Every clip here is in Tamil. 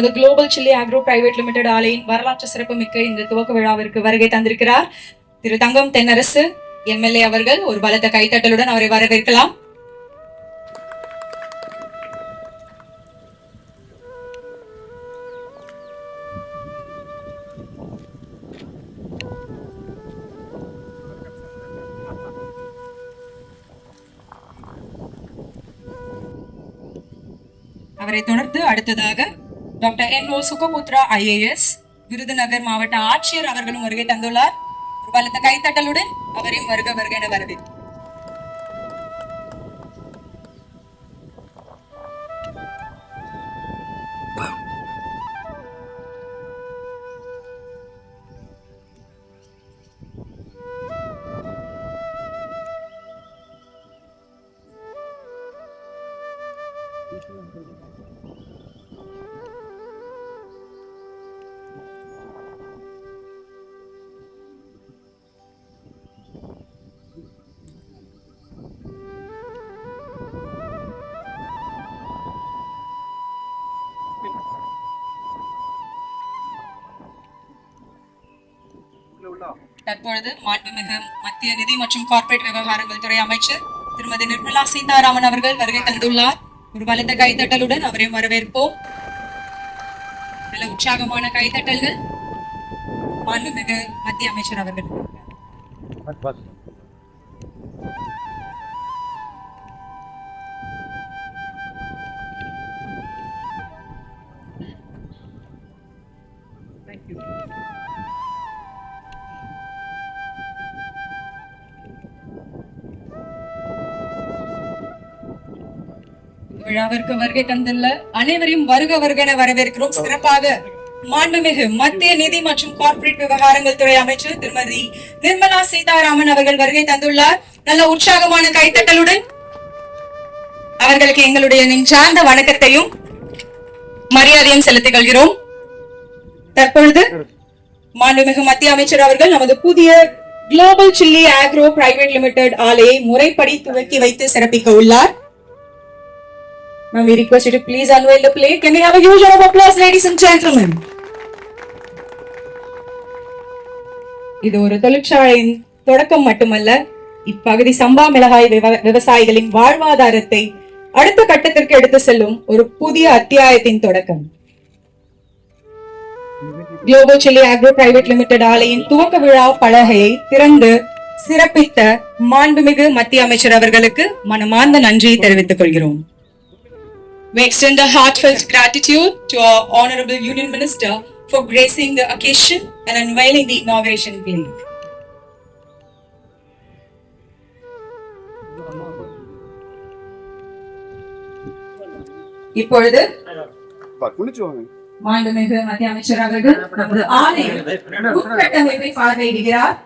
நமது global chilli agro private limited ஆலையின் வரலாற்று சிறப்புமிக்க இந்த துவக்க விழாவிற்கு வருகை தந்திருக்கிறார் திரு தங்கம் தென்னரசு எம்எல்ஏ அவர்கள். ஒரு பலத்த கைத்தட்டலுடன் அவரை வரவேற்கலாம். அவரை தொடர்ந்து அடுத்ததாக doctor N.O. Sugaputra IAS Virudhunagar மாவட்ட ஆட்சியர் அவர்களும் வருகை தந்துள்ளார். ஒரு பலத்த கைத்தட்டலுடன் அவரையும் வருக வருக என வரவேற்கிறோம். தற்பொழுது மாண்புமிகு மத்திய நிதி மற்றும் கார்ப்பரேட் விவகாரங்கள் துறை அமைச்சர் திருமதி நிர்மலா சீதாராமன் அவர்கள் வருகை தந்துள்ளார். ஒரு பலத்த கைத்தட்டலுடன் அவரையும் வரவேற்போம். நல்ல உற்சாகமான கைத்தட்டல்கள். மாண்புமிகு மத்திய அமைச்சர் அவர்கள். விழாவிற்கு வருகை தந்துள்ள அனைவரையும் வருக வருக என வரவேற்கிறோம். சிறப்பாக மாண்புமிகு மத்திய நிதி மற்றும் கார்ப்பரேட் விவகாரங்கள் துறை அமைச்சர் திருமதி நிர்மலா சீதாராமன் அவர்கள் வருகை தந்துள்ளார். நல்ல உற்சாகமான கைத்தட்டலுடன் அவர்களுக்கு எங்களுடைய நெஞ்சார்ந்த வணக்கத்தையும் மரியாதையும் செலுத்திக் கொள்கிறோம். தற்பொழுது மாண்புமிகு மத்திய அமைச்சர் அவர்கள் நமது புதிய global chilli agro private limited ஆலையை முறைப்படி துவக்கி வைத்து சிறப்பிக்க உள்ளார். Ma'am, we request you to please unveil the plate. Can we have a huge round of applause, ladies and gentlemen? இது ஒரு தொழிற்சாலையின் தொடக்கம் மட்டுமல்ல, இப்பகுதி சம்பா மிளகாய் விவசாயிகளின் வாழ்வாதாரத்தை அடுத்த கட்டத்திற்கு எடுத்து செல்லும் ஒரு புதிய அத்தியாயத்தின் தொடக்கம். Global chilli agro private limited ஆலையின் துவக்க விழா பலகையை திறந்து சிறப்பித்த மாண்புமிகு மத்திய அமைச்சர் அவர்களுக்கு மனமார்ந்த நன்றியை தெரிவித்துக் கொள்கிறோம். We extend a heartfelt gratitude to our Honorable Union Minister for gracing the occasion and unveiling the inauguration plate. இப்பொழுது மாண்புமிகு மத்திய அமைச்சர் அவர்கள் நமது ஆலையின் உட்கட்டமைப்பை பார்வையிடுகிறார்.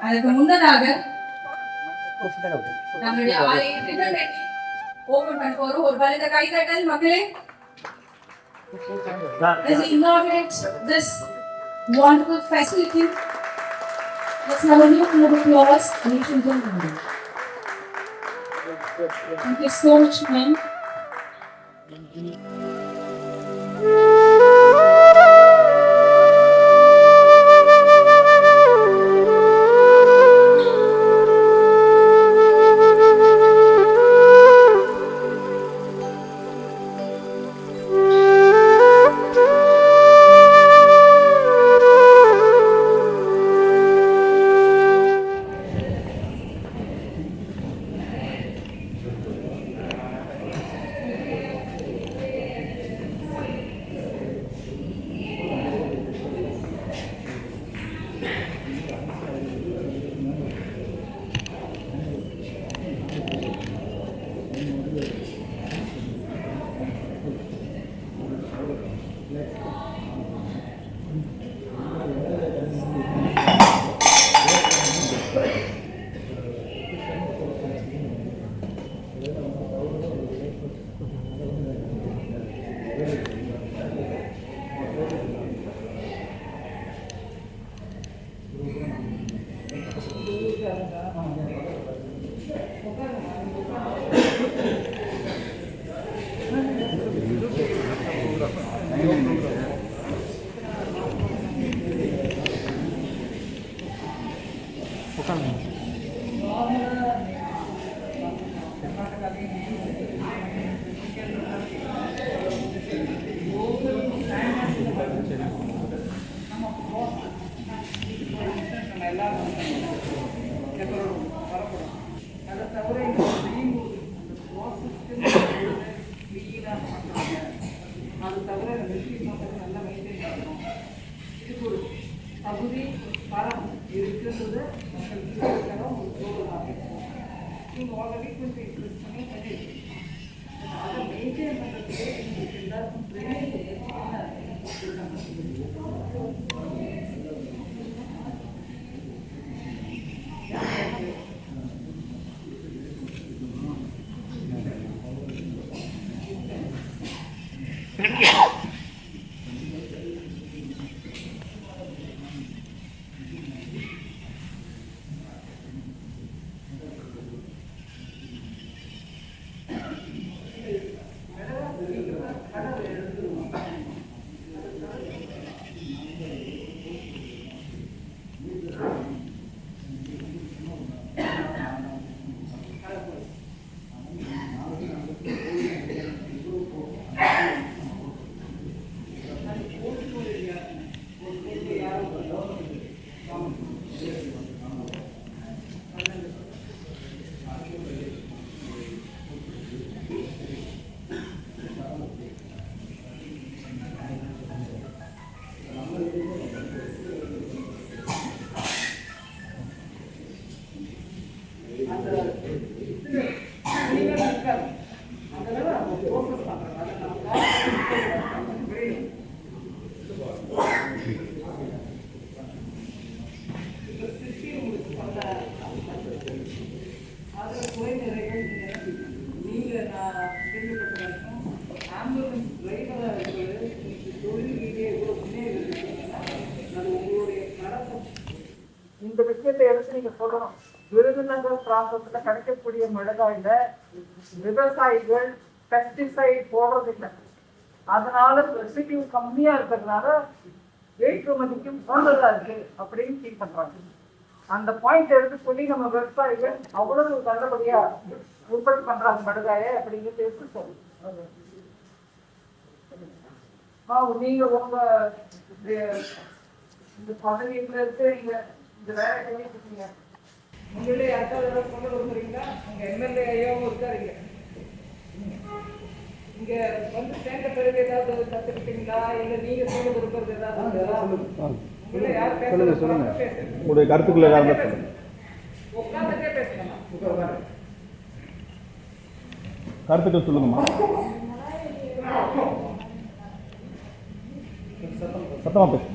அதற்கு முன்னதாக நம்முடைய ஆலையை ஓபன் பண்ண போறோம். ஒரு பலத்த கைதட்டல் மக்களே. Let's inaugurate this wonderful facility. Let's have a little bit of applause, ladies and gentlemen. Thank you so much, ma'am. அதை தவிர கிளீனாக பண்ணுறாங்க. அது தவிர இந்த மிஷின் நல்லா மெயின்டைன் பண்ணணும். இதுக்கு ஒரு தகுதி பலம் இருக்குன்றது மக்களுக்கு ஒரு தோழலாக நீங்கள் ஆல்ரெடி கொஞ்சம் இன்ட்ரெஸ்ட் பண்ணி பண்ணிடுறீங்க. அதை மெயின்டைன் பண்ணுறதுக்கே எங்களுக்கு எல்லாருக்கும் ட்ரைனிங் ஆம்புலன்ஸ் டிரைவராக இருக்கிறது தொழில் ரீதியாக இவ்வளோ முன்னேறி அது உங்களுடைய நடக்கும். இந்த விஷயத்தை எடுத்து நீங்க சொல்லணும். விருதுநகர் பிராந்தத்துல கிடைக்கக்கூடிய மிளகாயில விவசாயிகள் பெஸ்டிசைட் போடுறதில்லை, அதனால ரெசிடியூ கம்மியா இருக்கிறதுனால ஏற்றுமதிக்கும் போன்றதா இருக்கு அப்படின்னு ஃபீல் பண்றாங்க. அந்த பாயிண்ட் எடுத்து சொல்லி நம்ம விவசாயிகள் அவ்வளவு நல்லபடியா உற்பத்தி பண்றாங்க மிளகாயை அப்படிங்கிறது எடுத்து சொல்லணும். நீங்க உங்க இந்த பதவியில இருந்து நீங்க இந்த வேலை பண்ணிருக்கீங்க. உங்களே யாருக்காவது கொண்டு வந்துறீங்களா? உங்க எம்எல்ஏவும் இருக்காருங்க. இங்க வந்து சேர்ந்த பிறகு ஏதாவது கத்துக்கிட்டீங்களா? இல்ல நீங்க சொல்ல விரும்புறது ஏதாவது உங்களை யார் பேசுறது? உங்களுடைய கருத்துக்கள் ஏதாவது உட்காந்துட்டே பேசலாம். கருத்துக்கள் சொல்லுங்கம்மா. சத்தமா பேசுங்க.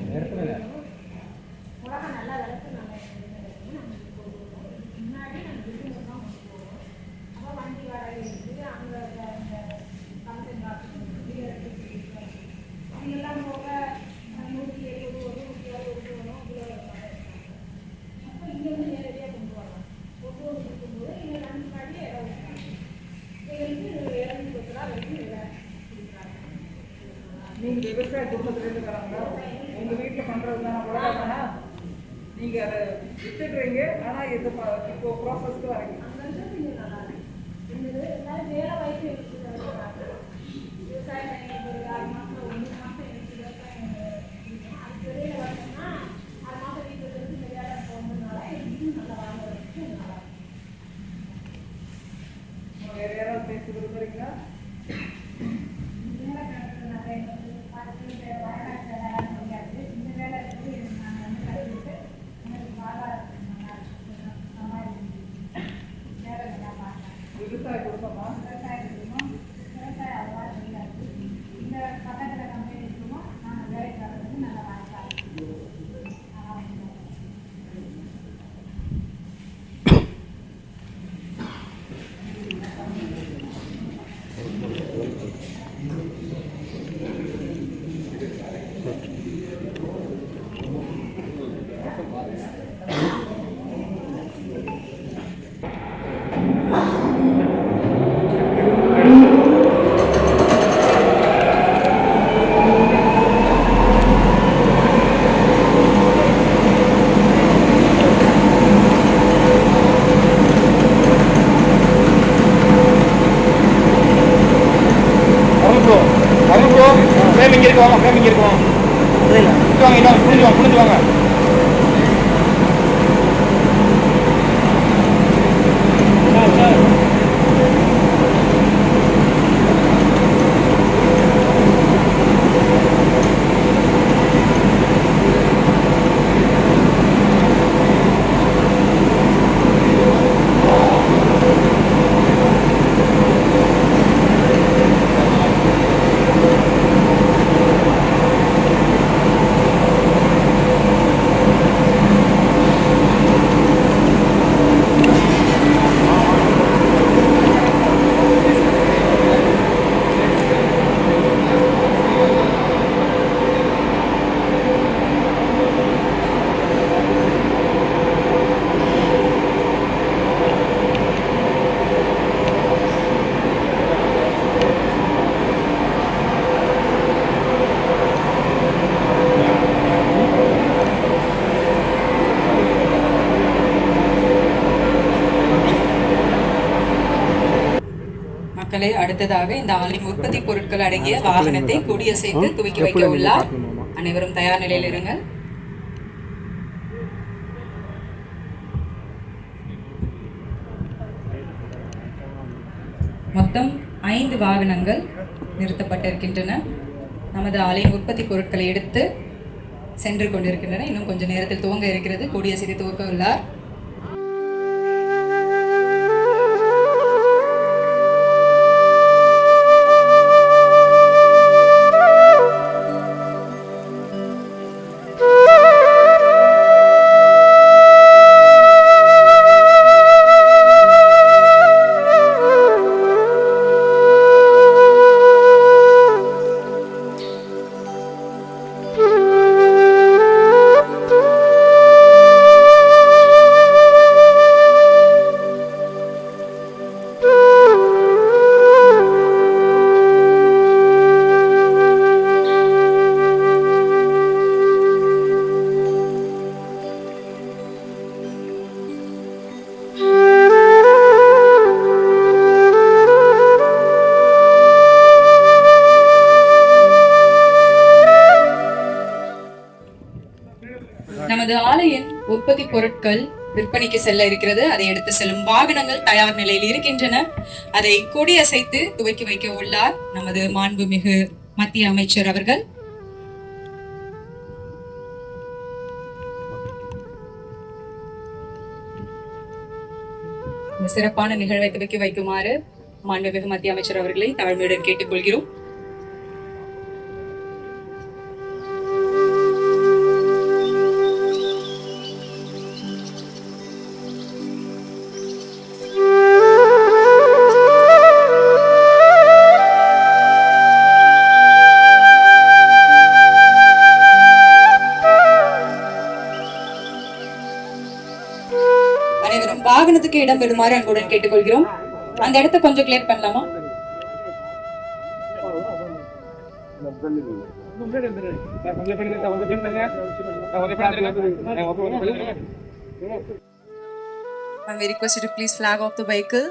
நீங்க விவசாய குடும்பத்துல இருந்து வராங்களா? உங்க வீட்டுல பண்றதுதான் உலகம்னா நீங்க அதை வித்துடுறீங்க. ஆனா இது இப்போ ப்ராசஸ்க்கு வரீங்க. வேற யாராவது பேசி விரும்புறீங்களா? விவசாய குடும்பமா? ஃப்ரேம் இங்கே இருக்கு வாங்க, ஃப்ரேம் இங்கே இருக்கு வாங்க. இங்க வாங்க, இன்னும் புரிஞ்சு வாங்க. மக்களே, அடுத்ததாக இந்த ஆலையின் உற்பத்தி பொருட்கள் அடங்கிய வாகனத்தை கொடியசைத்து துவக்கி வைக்க உள்ளார். அனைவரும் தயார் நிலையில் இருங்கள். மொத்தம் 5 வாகனங்கள் நிறுத்தப்பட்டிருக்கின்றன. நமது ஆலையின் உற்பத்தி பொருட்களை எடுத்து சென்று கொண்டிருக்கின்றன. இன்னும் கொஞ்ச நேரத்தில் துவங்க இருக்கிறது. கொடியசைத்து துவக்க உள்ளார். நமது ஆலையின் உற்பத்தி பொருட்கள் விற்பனைக்கு செல்ல இருக்கிறது. அதை எடுத்து செல்லும் வாகனங்கள் தயார் நிலையில் இருக்கின்றன. அதை கொடியசைத்து துவக்கி வைக்க உள்ளார் நமது மாண்புமிகு மத்திய அமைச்சர் அவர்கள். இந்த சிறப்பான நிகழ்வை துவக்கி வைக்குமாறு மாண்புமிகு மத்திய அமைச்சர் அவர்களை தாழ்மையுடன் கேட்டுக்கொள்கிறோம். அனைவரும் வாகனத்துக்கு இடம் பெறுமாறு அன்புடன் கேட்டுக்கொள்கிறோம். அந்த இடத்தை கொஞ்சம் கிளியர் பண்ணலாமா? I request you to please flag off the vehicle.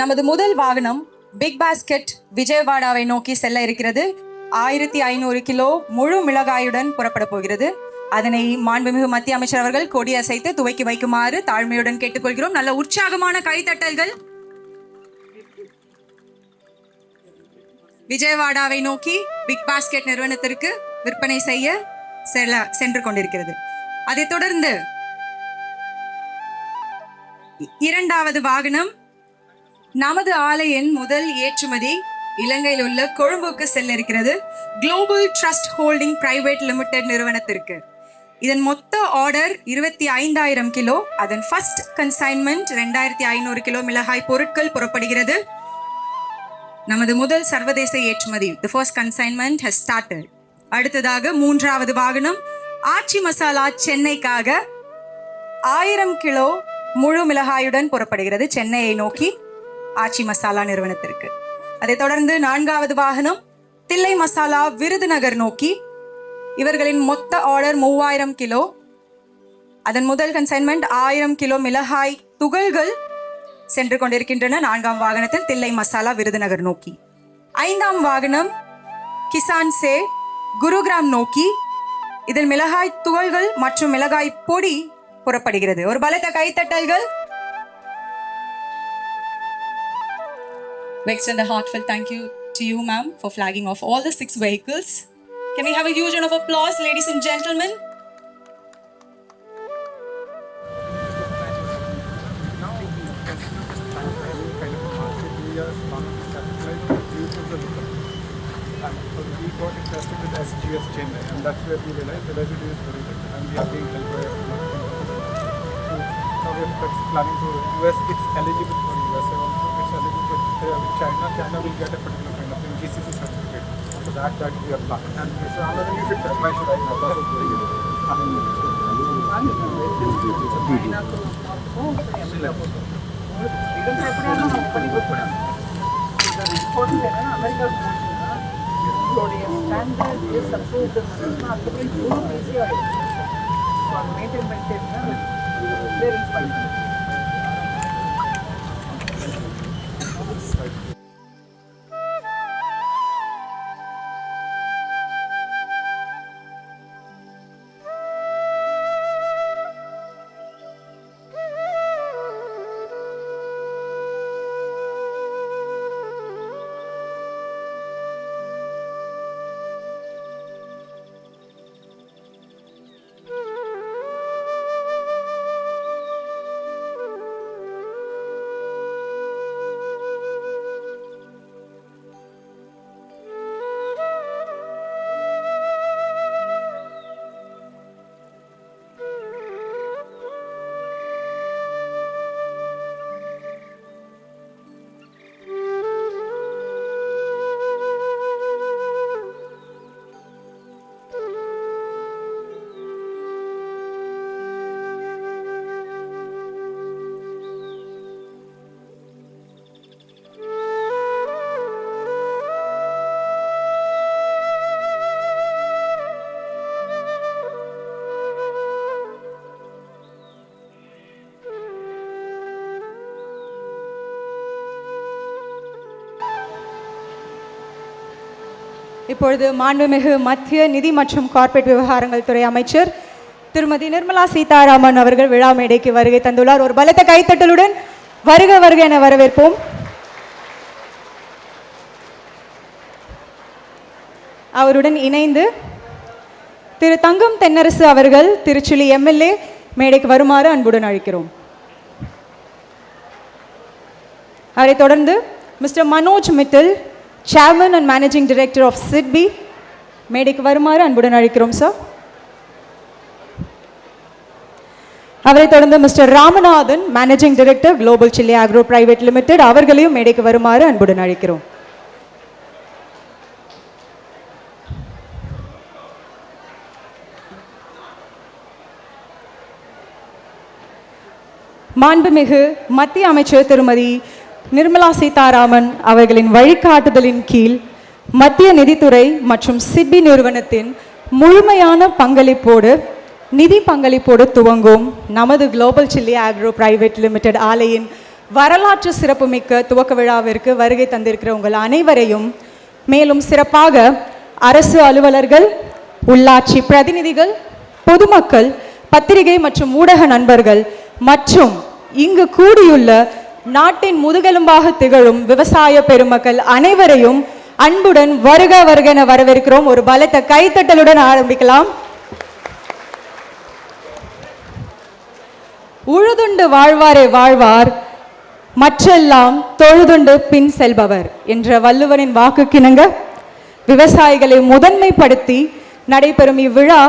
நமது முதல் வாகனம் பிக் பாஸ்கெட் விஜயவாடாவை நோக்கி செல்ல இருக்கிறது. 1500 கிலோ முழு மிளகாயுடன் புறப்பட போகிறது. அதனை மாண்புமிகு மத்திய அமைச்சர் அவர்கள் கொடியசைத்து துவக்கி வைக்குமாறு தாழ்மையுடன் கேட்டுக்கொள்கிறோம். நல்ல உற்சாகமான கைத்தட்டல்கள். விஜயவாடாவை நோக்கி பிக் பாஸ்கெட் நிறுவனத்திற்கு விற்பனை செய்ய சென்று கொண்டிருக்கிறது. அதைத் தொடர்ந்து இரண்டாவது வாகனம் நமது ஆலையின் முதல் ஏற்றுமதி இலங்கையில் உள்ள கொழும்புக்கு செல்ல இருக்கிறது. Global trust holding private limited நிறுவனத்திற்கு. இதன் மொத்த ஆர்டர் 25,000 கிலோ. அதன் ஃபர்ஸ்ட் கன்சைன்மெண்ட் 2500 கிலோ மிளகாய் பொருட்கள் புறப்படுகிறது. நமது முதல் சர்வதேச ஏற்றுமதி, the first consignment has started. அடுத்ததாக மூன்றாவது வாகனம் ஆச்சி மசாலா சென்னைக்காக 1000 கிலோ முழு மிளகாயுடன் புறப்படுகிறது சென்னையை நோக்கி ஆச்சி மசாலா நிறுவனத்திற்கு. அதைத் தொடர்ந்து நான்காவது வாகனம் தில்லை மசாலா விருதுநகர் நோக்கி. இவர்களின் மொத்த ஆர்டர் 3000 கிலோ. அதன் முதல் கன்சைன்மெண்ட் 1000 கிலோ மிளகாய் துகள்கள் சென்று கொண்டிருக்கின்றன. 4ஆம் வாகனத்தில் தில்லை மசாலா விருதுநகர் நோக்கி. 5ஆம் வாகனம் கிசான் சே குருகிராம் நோக்கி. இதில் மிளகாய் துகள்கள் மற்றும் மிளகாய் பொடி புறப்படுகிறது. ஒரு பலத்த கைத்தட்டல்கள். We extend a heartfelt thank you to you, ma'am, for flagging off all the 6 vehicles. Can we have a huge round of applause, ladies and gentlemen? We got it tested with SGS Chennai, and that's where we realized the residue is very good, and we are being helped by now we are planning to US. It's eligible for USA also. It's eligible with China. China will get a particular kind of GCC certificate. So that we are planning. And so another you should why should I know? That was very good. உங்களுடைய ஸ்டாண்டர்ட் சப்போர்ட் அதுக்கப்புறம் இவ்வளோ ஈஸியாக ஆகிடும். ஸோ அது மெயின்டைன் பண்ணிட்டேன்னா கிளியரன்ஸ் பண்ணிக்கணும். இப்பொழுது மாண்புமிகு மத்திய நிதி மற்றும் கார்ப்பரேட் விவகாரங்கள் துறை அமைச்சர் திருமதி நிர்மலா சீதாராமன் அவர்கள் விழா மேடைக்கு வருகை தந்துள்ளார். ஒரு பலத்த கைத்தட்டலுடன் வருக வருக என வரவேற்போம். அவருடன் இணைந்து திரு தங்கம் தென்னரசு அவர்கள் திருச்சுழி எம்எல்ஏ மேடைக்கு வருமாறு அன்புடன் அழைக்கிறோம். அவரைத் தொடர்ந்து mister Manoj Mittal, Chairman and Managing Director of SIDBI, மேடைக்கு வருமாறு அன்புடன் அழைக்கிறோம் சார். அவரைத் தொடர்ந்து mister Ramanathan, Managing Director, Global Chile Agro Private Limited, அவர்களையும் மேடைக்கு வருமாறு அன்புடன் அழைக்கிறோம். மாண்புமிகு மத்திய அமைச்சர் திருமதி நிர்மலா சீதாராமன் அவர்களின் வழிகாட்டுதலின் கீழ் மத்திய நிதித்துறை மற்றும் சிட்பி நிறுவனத்தின் முழுமையான நிதி பங்களிப்போடு துவங்கும் நமது global chilli agro private limited ஆலையின் வரலாற்று சிறப்புமிக்க துவக்க விழாவிற்கு வருகை தந்திருக்கிற உங்கள் அனைவரையும், மேலும் சிறப்பாக அரசு அலுவலர்கள், உள்ளாட்சி பிரதிநிதிகள், பொதுமக்கள், பத்திரிகை மற்றும் ஊடக நண்பர்கள் மற்றும் இங்கு கூடியுள்ள நாட்டின் முதுகெலும்பாக திகழும் விவசாய பெருமக்கள் அனைவரையும் அன்புடன் வருக வருக என வரவேற்கிறோம். ஒரு பலத்த கைத்தட்டலுடன் ஆரம்பிக்கலாம். உழுதுண்டு வாழ்வாரே வாழ்வார், மற்றெல்லாம் தொழுதுண்டு பின் செல்பவர் என்ற வள்ளுவனின் வாக்குக்கிணங்க விவசாயிகளை முதன்மைப்படுத்தி நடைபெறும் இவ்விழா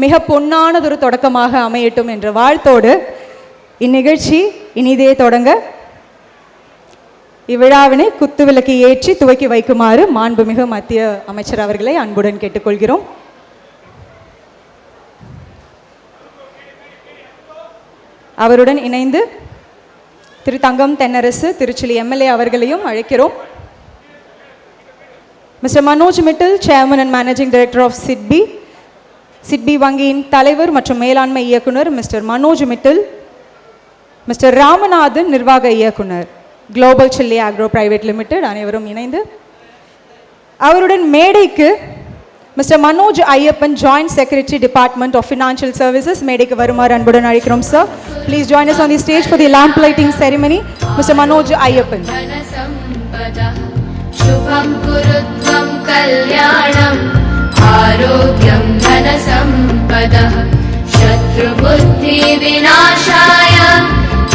மிக பொன்னானதொரு தொடக்கமாக அமையட்டும் என்ற வாழ்த்தோடு இந்நிகழ்ச்சி இனிதே தொடங்க இவ்விழாவினை குத்துவிளக்கு ஏற்றி துவக்கி வைக்குமாறு மாண்புமிகு மத்திய அமைச்சர் அவர்களை அன்புடன் கேட்டுக்கொள்கிறோம். அவருடன் இணைந்து திரு தங்கம் தென்னரசு திருச்சுழி எம்எல்ஏ அவர்களையும் அழைக்கிறோம். Mister Manoj Mittal, chairman and managing director of SIDBI வங்கியின் தலைவர் மற்றும் மேலாண்மை இயக்குனர் மிஸ்டர் மனோஜ் மிட்டல், மிஸ்டர் ராமநாதன் நிர்வாக இயக்குனர், global chilli agro private limited. அனைவரும் இணைந்து அவருடன் மேடைக்கு mister Manoj Iyappan, joint secretary, department of financial services, மேடைக்கு வருமாறு அன்புடன் அழைக்கிறோம் sir. Please join us on the stage for the lamp lighting ceremony. Mister Manoj Iyappan. शुभं कुरुत्वं कल्याणम् आरोग्यं धनसम्पदः शत्रुबुद्धिविनाशाय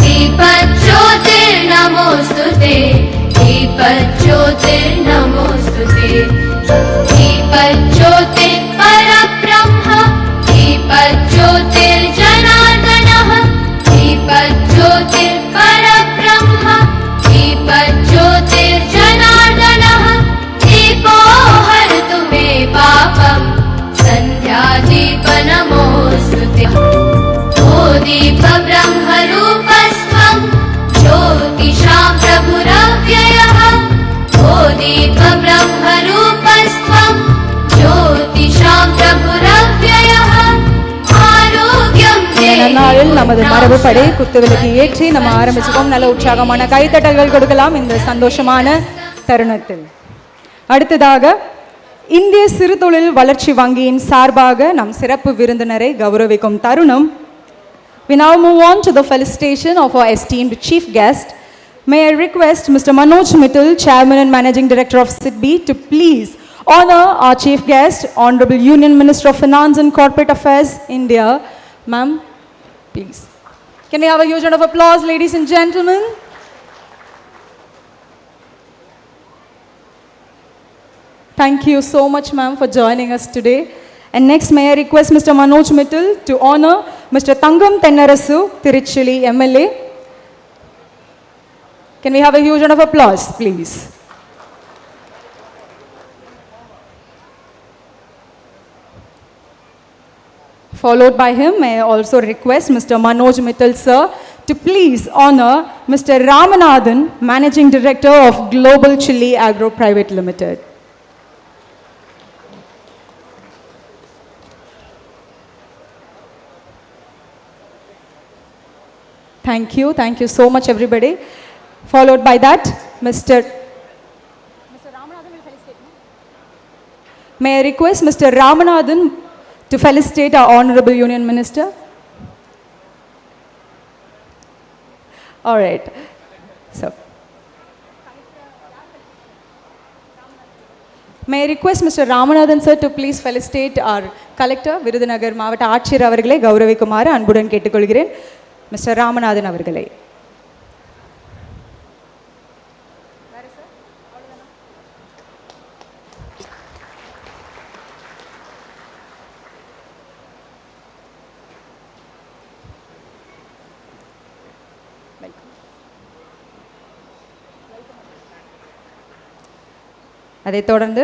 दीपज्योतिर्नमोऽस्तुते दीपज्योतिर्नमोऽस्तुते दीपज्योतिः परब्रह्म दीपज्योतिर्जनार्दनः दीपज्योतिः परब्रह्म दीपज्योतिर्जनार्दनः दीपो हरतु मे पापम् सन्ध्यादीपनमोऽस्तुते ओ दीप ब्रह्मरूपस्त्वं ज्योतिषां प्रभुरव्ययः ओ दीप ब्रह्मरूपस्त्वं ज्योतिषां प्रभुरव्ययः आरोग्यं நன்னாளில் நமது மரபுப்படி குத்துவிளக்கு ஏற்றி நம்ம ஆரம்பிச்சுக்கோம். நல்ல உற்சாகமான கைத்தட்டல்கள் கொடுக்கலாம் இந்த சந்தோஷமான தருணத்தில். அடுத்ததாக இந்திய சிறுதொழில் வளர்ச்சி வங்கியின் சார்பாக நம் சிறப்பு விருந்தினரை கௌரவிக்கும் தருணம். We now move on to the felicitation of our esteemed chief guest. May I request Mr. Manoj Mittal, Chairman and Managing Director of SIDBI, to please honor our chief guest, Honorable Union Minister of Finance and Corporate Affairs, India. Ma'am, please. Can we have a huge round of applause, ladies and gentlemen? Thank you so much, ma'am, for joining us today. And next, may I request Mr. Manoj Mittal to honor Mr. Thangam Tennarasu, Tiruchili MLA. Can we have a huge round of applause, please? Followed by him, may I also request Mr. Manoj Mittal, sir, to please honor Mr. Ramanathan, Managing Director of Global Chili Agro Private Limited. Thank you so much, everybody. Followed by that, Mr. Ramanathan will felicitate me. May I request Mr. Ramanathan to felicitate our Honorable Union Minister. All right. So, may I request Mr. Ramanathan sir to please felicitate our collector, Virudhunagar மாவட்ட ஆட்சியர் அவர்களை கௌரவிக்குமாறு அன்புடன் கேட்டுக்கொள்கிறேன். Mr. Ramanathan அவர்களை. அதைத் தொடர்ந்து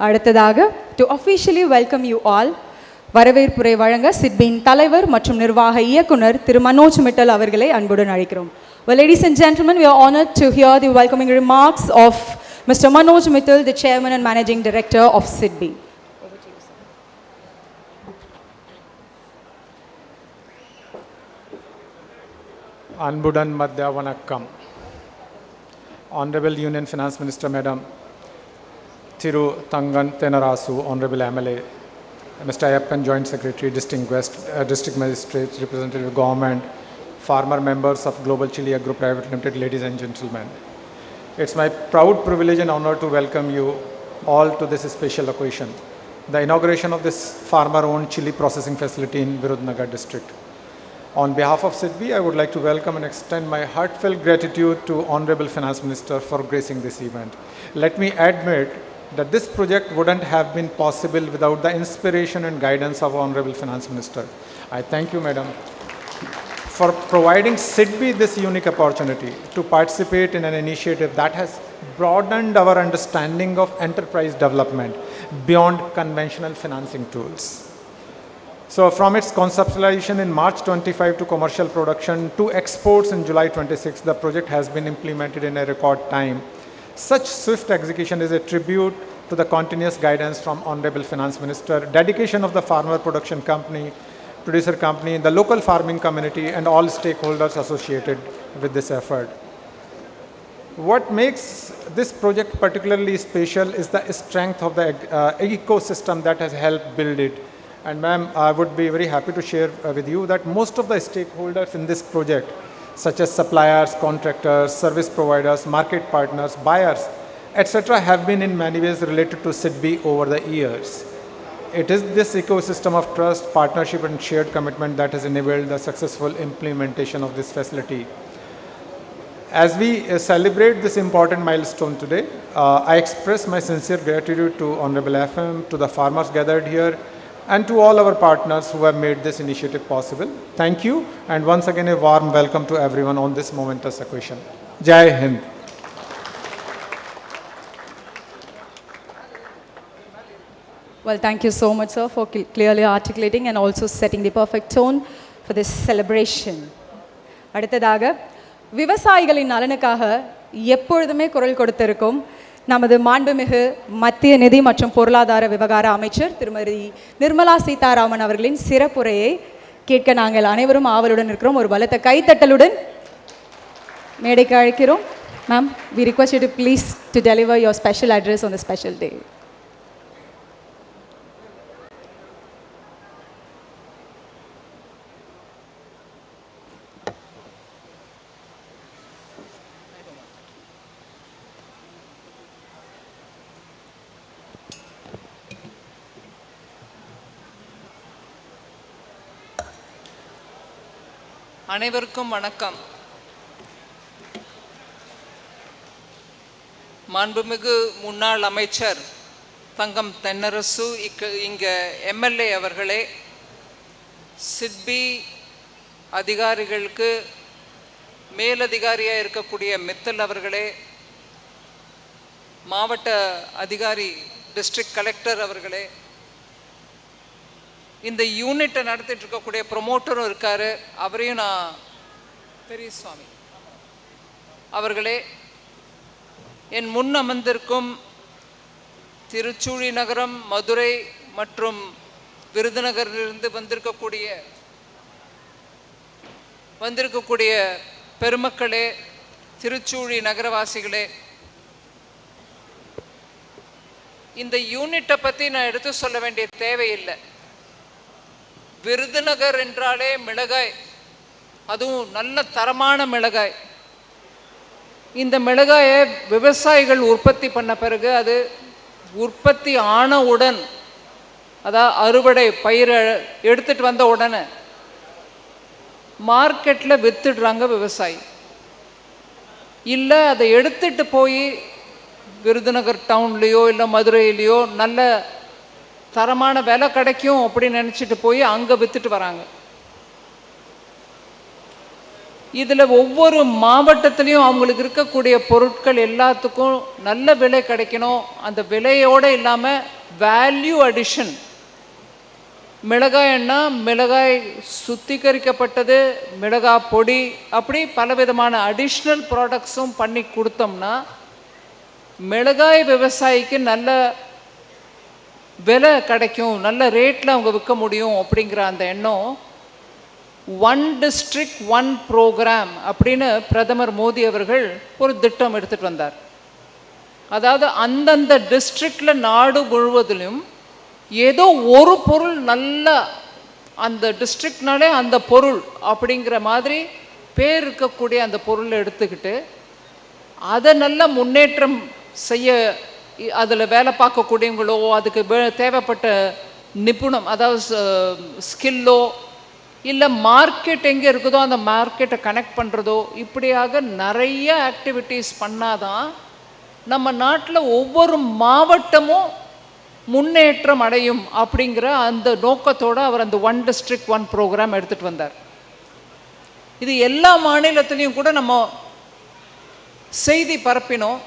அடுத்ததாக to officially welcome you all, வரவேற்புரை வழங்க சிட்பியின் தலைவர் மற்றும் நிர்வாக இயக்குனர் திரு மனோஜ் மிட்டல் அவர்களை அன்புடன் அழைக்கிறோம். Well, ladies and gentlemen, we are honored to hear the welcoming remarks of Mr. Manoj Mittal, the Chairman and Managing Director of SIDBI. Over to you, sir. Anbudan Madhya Vanakkam. Honorable Union Finance Minister Madam Thiru Thangan Tennarasu, Honorable MLA, Mr. Ayappan, Joint Secretary, District Magistrate, Representative Government, former members of Global Chili Agro Private Limited, ladies and gentlemen. It's my proud privilege and honor to welcome you all to this special occasion, the inauguration of this farmer-owned chili processing facility in Virudhunagar district. On behalf of SIDBI, I would like to welcome and extend my heartfelt gratitude to Honorable Finance Minister for gracing this event. Let me admit that this project wouldn't have been possible without the inspiration and guidance of Honorable Finance Minister. I thank you, Madam, for providing SIDBI this unique opportunity to participate in an initiative that has broadened our understanding of enterprise development beyond conventional financing tools. So from its conceptualization in March 25 to commercial production to exports in July 26, the project has been implemented in a record time. Such swift execution is a tribute to the continuous guidance from Honorable Finance Minister, dedication of the Farmer Production Company producer company, the local farming community, and all stakeholders associated with this effort. What makes this project particularly special is the strength of the ecosystem that has helped build it. And ma'am, I would be very happy to share with you that most of the stakeholders in this project, such as suppliers, contractors, service providers, market partners, buyers, etc., have been in many ways related to SIDBI over the years. It is this ecosystem of trust, partnership, and shared commitment that has enabled the successful implementation of this facility. As we celebrate this important milestone today, I express my sincere gratitude to Honorable FM, to the farmers gathered here, and to all our partners who have made this initiative possible. Thank you, and once again a warm welcome to everyone on this momentous occasion. Jai Hind. Well, thank you so much, sir, for clearly articulating and also setting the perfect tone for this celebration. அடுத்ததாக விவசாயிகளின் நலனுக்காக எப்பொழுதுமே குரல் கொடுத்திருக்கும் நமது மாண்புமிகு மத்திய நிதி மற்றும் பொருளாதார விவகார அமைச்சர் திருமதி நிர்மலா சீதாராமன் அவர்களின் சிறப்புரையை கேட்க நாங்கள் அனைவரும் ஆவலுடன் இருக்கிறோம். ஒரு பலத்த கைத்தட்டலுடன் மேடைக்கு அழைக்கிறோம். Ma'am, we request you to please to deliver your special address on the special day. அனைவருக்கும் வணக்கம். மாண்புமிகு முன்னாள் அமைச்சர் தங்கம் தென்னரசு, இங்க எம்எல்ஏ அவர்களே, சிட்பி அதிகாரிகளுக்கு மேலதிகாரியாக இருக்கக்கூடிய மித்தல் அவர்களே, மாவட்ட அதிகாரி டிஸ்ட்ரிக்ட் கலெக்டர் அவர்களே, இந்த யூனிட்டை நடத்திட்டு இருக்கக்கூடிய ப்ரொமோட்டரும் இருக்காரு, அவரையும் நான் பெரியசுவாமி அவர்களே, என் முன் அமர்ந்திருக்கும் திருச்சூழி நகரம், மதுரை மற்றும் விருதுநகரிலிருந்து வந்திருக்கக்கூடிய பெருமக்களே, திருச்சூழி நகரவாசிகளே, இந்த யூனிட்டை பற்றி நான் எடுத்து சொல்ல வேண்டிய தேவையில்லை. விருதுநகர் என்றாலே மிளகாய், அதுவும் நல்ல தரமான மிளகாய். இந்த மிளகாயை விவசாயிகள் உற்பத்தி பண்ண பிறகு அது உற்பத்தி ஆனவுடன், அதாவது அறுவடை பயிரை எடுத்துட்டு வந்த உடனே மார்க்கெட்டில் வித்துடுறாங்க விவசாயி. இல்லை அதை எடுத்துட்டு போய் விருதுநகர் டவுன்லேயோ இல்லை மதுரையிலையோ நல்ல தரமான விலை கிடைக்கும் அப்படின்னு நினச்சிட்டு போய் அங்கே விற்றுட்டு வராங்க. இதில் ஒவ்வொரு மாவட்டத்துலேயும் அவங்களுக்கு இருக்கக்கூடிய பொருட்கள் எல்லாத்துக்கும் நல்ல விலை கிடைக்கணும். அந்த விலையோடு இல்லாமல் வேல்யூ அடிஷன், மிளகாய்னா மிளகாய் சுத்திகரிக்கப்பட்டது, மிளகாய் பொடி, அப்படி பலவிதமான அடிஷ்னல் ப்ராடக்ட்ஸும் பண்ணி கொடுத்தோம்னா மிளகாய் விவசாயிக்கு நல்ல விலை கிடைக்கும், நல்ல ரேட்டில் அவங்க விற்க முடியும் அப்படிங்கிற அந்த எண்ணம். ஒன் டிஸ்ட்ரிக்ட் ஒன் ப்ரோக்ராம் அப்படின்னு பிரதமர் மோடி அவர்கள் ஒரு திட்டம் எடுத்துகிட்டு வந்தார். அதாவது அந்தந்த டிஸ்ட்ரிக்டில் நாடு முழுவதிலும் ஏதோ ஒரு பொருள் நல்ல, அந்த டிஸ்ட்ரிக்ட்னாலே அந்த பொருள் அப்படிங்கிற மாதிரி பேர் இருக்கக்கூடிய அந்த பொருளை எடுத்துக்கிட்டு அதை நல்ல முன்னேற்றம் செய்ய, அதில் வேலை பார்க்கக்கூடியவங்களோ அதுக்கு தேவைப்பட்ட நிபுணம், அதாவது ஸ்கில்லோ, இல்லை மார்க்கெட் எங்கே இருக்குதோ அந்த மார்க்கெட்டை கனெக்ட் பண்ணுறதோ, இப்படியாக நிறைய ஆக்டிவிட்டீஸ் பண்ணாதான் நம்ம நாட்டில் ஒவ்வொரு மாவட்டமும் முன்னேற்றம் அடையும் அப்படிங்கிற அந்த நோக்கத்தோடு அவர் அந்த ஒன் டிஸ்ட்ரிக்ட் ஒன் ப்ரோக்ராம் எடுத்துகிட்டு வந்தார். இது எல்லா மாநிலத்திலையும் கூட நம்ம செய்தி பரப்பினோம்.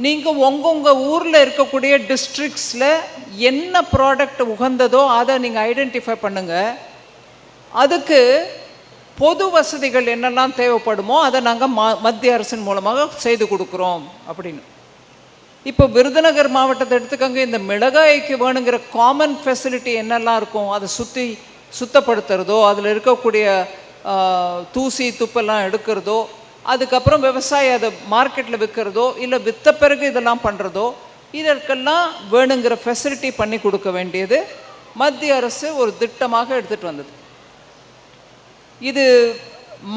நீங்கள் உங்கள் ஊரில் இருக்கக்கூடிய டிஸ்ட்ரிக்ஸில் என்ன ப்ராடக்ட் உகந்ததோ அதை நீங்கள் ஐடென்டிஃபை பண்ணுங்கள். அதுக்கு பொது வசதிகள் என்னெல்லாம் தேவைப்படுமோ அதை நாங்கள் மத்திய அரசின் மூலமாக செய்து கொடுக்குறோம் அப்படின்னு. இப்போ விருதுநகர் மாவட்டத்தை எடுத்துக்கோங்க. இந்த மிளகாய்க்கு வேணுங்கிற காமன் ஃபெசிலிட்டி என்னெல்லாம் இருக்கும், அதை சுற்றி சுத்தப்படுத்துறதோ, அதில் இருக்கக்கூடிய தூசி துப்பெல்லாம் எடுக்கிறதோ, அதுக்கப்புறம் விவசாயி அதை மார்க்கெட்டில் விற்கிறதோ, இல்லை விற்ற பிறகு இதெல்லாம் பண்ணுறதோ, இதற்கெல்லாம் வேணுங்கிற ஃபெசிலிட்டி பண்ணி கொடுக்க வேண்டியது மத்திய அரசு ஒரு திட்டமாக எடுத்துகிட்டு வந்தது. இது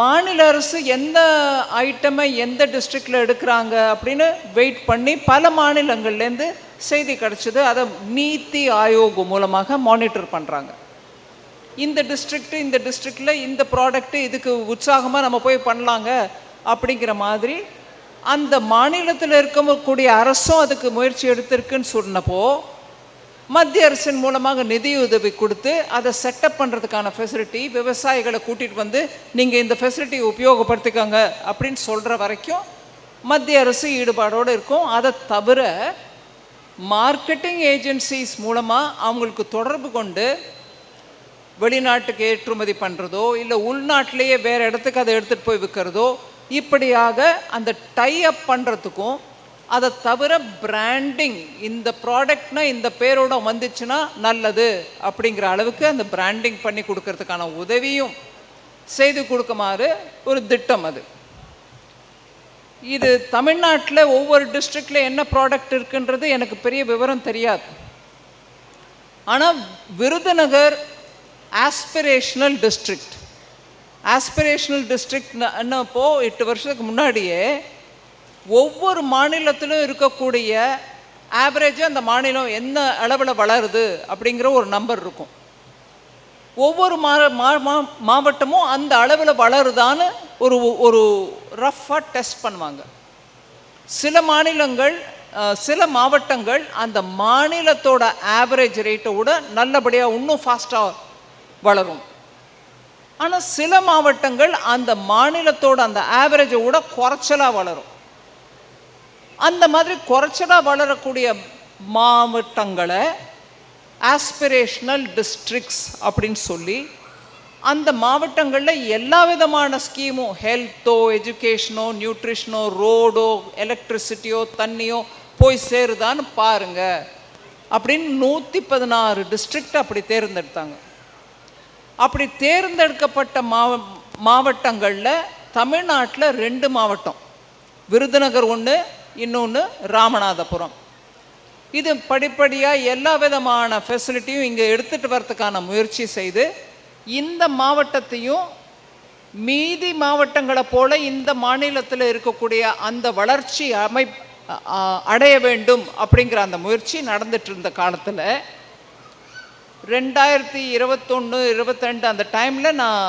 மாநில அரசு எந்த ஐட்டமை எந்த டிஸ்ட்ரிக்டில் எடுக்கிறாங்க அப்படின்னு வெயிட் பண்ணி பல மாநிலங்கள்லேருந்து செய்தி கிடச்சிது. அதை நீத்தி ஆயோக் மூலமாக மானிட்டர் பண்ணுறாங்க. இந்த டிஸ்ட்ரிக்டில் இந்த ப்ராடக்ட்டு இதுக்கு உற்சாகமாக நம்ம போய் பண்ணலாங்க அப்படிங்கிற மாதிரி அந்த மாநிலத்தில் இருக்கக்கூடிய அரசும் அதுக்கு முயற்சி எடுத்திருக்குன்னு சொன்னப்போ மத்திய அரசின் மூலமாக நிதியுதவி கொடுத்து அதை செட்டப் பண்ணுறதுக்கான ஃபெசிலிட்டி, விவசாயிகளை கூட்டிகிட்டு வந்து நீங்கள் இந்த ஃபெசிலிட்டி உபயோகப்படுத்திக்கோங்க அப்படின்னு சொல்கிற வரைக்கும் மத்திய அரசு ஈடுபாடோடு இருக்கும். அதை தவிர மார்க்கெட்டிங் ஏஜென்சிஸ் மூலமாக அவங்களுக்கு தொடர்பு கொண்டு வெளிநாட்டுக்கு ஏற்றுமதி பண்ணுறதோ, இல்லை உள்நாட்டிலேயே வேறு இடத்துக்கு அதை எடுத்துகிட்டு போய் விற்கிறதோ, இப்படியாக அந்த டை அப் பண்ணுறதுக்கும், அதை தவிர பிராண்டிங், இந்த ப்ராடக்ட்னா இந்த பேரோட வந்துச்சுன்னா நல்லது அப்படிங்கிற அளவுக்கு அந்த பிராண்டிங் பண்ணி கொடுக்கறதுக்கான உதவியும் செய்து கொடுக்குமாறு ஒரு திட்டம் அது. இது தமிழ்நாட்டில் ஒவ்வொரு டிஸ்ட்ரிக்டில் என்ன ப்ராடக்ட் இருக்குன்றது எனக்கு பெரிய விவரம் தெரியாது. ஆனால் விருதுநகர் ஆஸ்பிரேஷனல் டிஸ்ட்ரிக்ட், என்னப்போ 8 வருஷத்துக்கு முன்னாடியே ஒவ்வொரு மாநிலத்திலும் இருக்கக்கூடிய ஆவரேஜாக அந்த மாநிலம் என்ன அளவில் வளருது அப்படிங்கிற ஒரு நம்பர் இருக்கும். ஒவ்வொரு மாவட்டமும் அந்த அளவில் வளருதான்னு ஒரு ரஃப்பாக டெஸ்ட் பண்ணுவாங்க. சில மாவட்டங்கள் அந்த மாநிலத்தோட ஆவரேஜ் ரேட்டை விட நல்லபடியாக இன்னும் ஃபாஸ்ட்டாக வளரும். ஆனால் சில மாவட்டங்கள் அந்த மாநிலத்தோட அந்த ஆவரேஜை விட குறைச்சலாக வளரும். அந்த மாதிரி குறைச்சலாக வளரக்கூடிய மாவட்டங்களை ஆஸ்பிரேஷனல் டிஸ்ட்ரிக்ட்ஸ் அப்படின்னு சொல்லி அந்த மாவட்டங்களில் எல்லா விதமான ஸ்கீமும், ஹெல்த்தோ, எஜுகேஷனோ, நியூட்ரிஷனோ, ரோடோ, எலக்ட்ரிசிட்டியோ, தண்ணியோ போய் சேருதான்னு பாருங்க அப்படின்னு 116 டிஸ்ட்ரிக்ட் அப்படி தேர்ந்தெடுத்தாங்க. அப்படி தேர்ந்தெடுக்கப்பட்ட மாவட்டங்களில் தமிழ்நாட்டில் 2 மாவட்டம், விருதுநகர் ஒன்று, இன்னொன்று ராமநாதபுரம். இது படிப்படியாக எல்லா விதமான ஃபெசிலிட்டியும் இங்கே எடுத்துகிட்டு வரதுக்கான முயற்சி செய்து இந்த மாவட்டத்தையும் மீதி மாவட்டங்களை போல இந்த மாநிலத்தில் இருக்கக்கூடிய அந்த வளர்ச்சி அடைய வேண்டும் அப்படிங்கிற அந்த முயற்சி நடந்துட்டு இருந்த காலத்தில் 2021-22 அந்த டைமில் நான்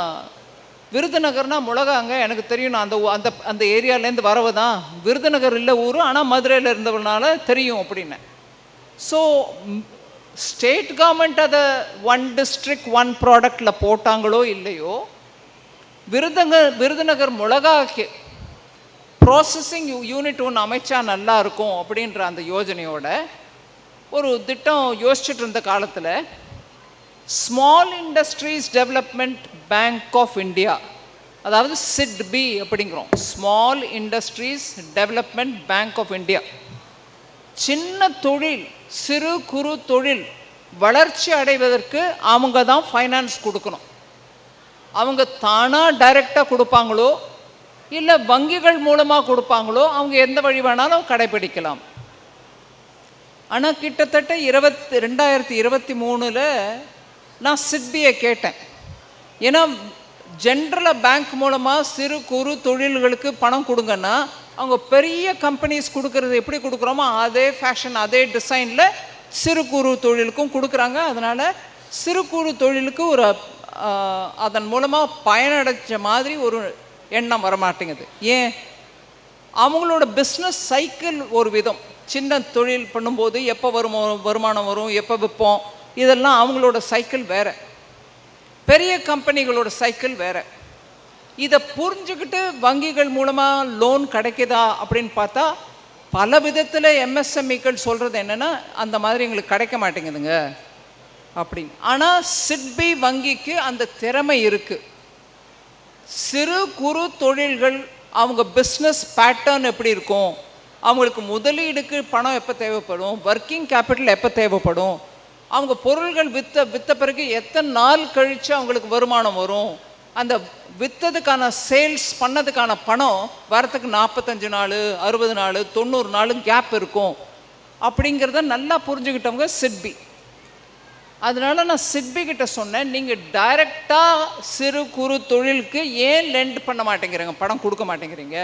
விருதுநகர்னா மிளகாங்க எனக்கு தெரியும், நான் அந்த அந்த ஏரியாலேருந்து வரவு தான், விருதுநகர் இல்லை ஊர், ஆனால் மதுரையில் இருந்தவனால தெரியும் அப்படின்னு. ஸோ ஸ்டேட் கவர்மெண்ட் அதை 1 டிஸ்ட்ரிக்ட் 1 ப்ராடக்டில் போட்டாங்களோ இல்லையோ, விருதுநகர் மிளகாக்கு ப்ராசஸிங் யூனிட் ஒன்று அமைச்சா நல்லா இருக்கும் அப்படின்ற அந்த யோஜனையோட ஒரு திட்டம் யோசிச்சுட்டு இருந்த காலத்தில் small industries development bank of India, அதாவது SIDB அப்படிங்கிறோம், small industries development bank of India, சின்ன தொழில், சிறு குறு தொழில் வளர்ச்சி அடைவதற்கு அவங்க தான் ஃபைனான்ஸ் கொடுக்கணும். அவங்க தானாக டைரெக்டாக கொடுப்பாங்களோ இல்லை வங்கிகள் மூலமாக கொடுப்பாங்களோ அவங்க எந்த வழி வேணாலும் கடைபிடிக்கலாம். ஆனால் கிட்டத்தட்ட 2023 நான் SIDBயை கேட்டேன். ஏன்னா ஜென்ரலாக பேங்க் மூலமாக சிறு குறு தொழில்களுக்கு பணம் கொடுங்கன்னா அவங்க பெரிய கம்பெனிஸ் கொடுக்கறது எப்படி கொடுக்குறோமோ அதே ஃபேஷன் அதே டிசைனில் சிறு குறு தொழிலுக்கும் கொடுக்குறாங்க. அதனால் சிறு குறு தொழிலுக்கு ஒரு அதன் மூலமாக பயனடைஞ்ச மாதிரி ஒரு எண்ணம் வரமாட்டேங்குது. ஏன்? அவங்களோட பிஸ்னஸ் சைக்கிள் ஒரு விதம், சின்ன தொழில் பண்ணும்போது எப்போ வருமானம் வரும், எப்போ விற்போம், இதெல்லாம் அவங்களோட சைக்கிள் வேறு, பெரிய கம்பெனிகளோட சைக்கிள் வேறு. இதை புரிஞ்சுக்கிட்டு வங்கிகள் மூலமாக லோன் கிடைக்குதா அப்படின்னு பார்த்தா பல விதத்தில் MSMEக்கள் சொல்கிறது என்னென்னா அந்த மாதிரி எங்களுக்கு கிடைக்க மாட்டேங்குதுங்க அப்படின்னு. ஆனால் SIDB வங்கிக்கு அந்த திறமை இருக்குது. சிறு குறு தொழில்கள் அவங்க பிஸ்னஸ் பேட்டர்ன் எப்படி இருக்கும், அவங்களுக்கு முதலீடுக்கு பணம் எப்போ தேவைப்படும், ஒர்க்கிங் கேபிட்டல் எப்போ தேவைப்படும், அவங்க பொருள்கள் விற்ற பிறகு எத்தனை நாள் கழித்து அவங்களுக்கு வருமானம் வரும், அந்த விற்றதுக்கான சேல்ஸ் பண்ணதுக்கான பணம் வரத்துக்கு 45 நாள் 60 நாள் 90 நாளும் கேப் இருக்கும் அப்படிங்கிறத நல்லா புரிஞ்சுக்கிட்டவங்க சிட்பி. அதனால நான் சிட்பி கிட்ட சொன்னேன், நீங்கள் டைரெக்டாக சிறு குறு தொழிலுக்கு ஏன் லெண்ட் பண்ண மாட்டேங்கிறீங்க, பணம் கொடுக்க மாட்டேங்கிறீங்க,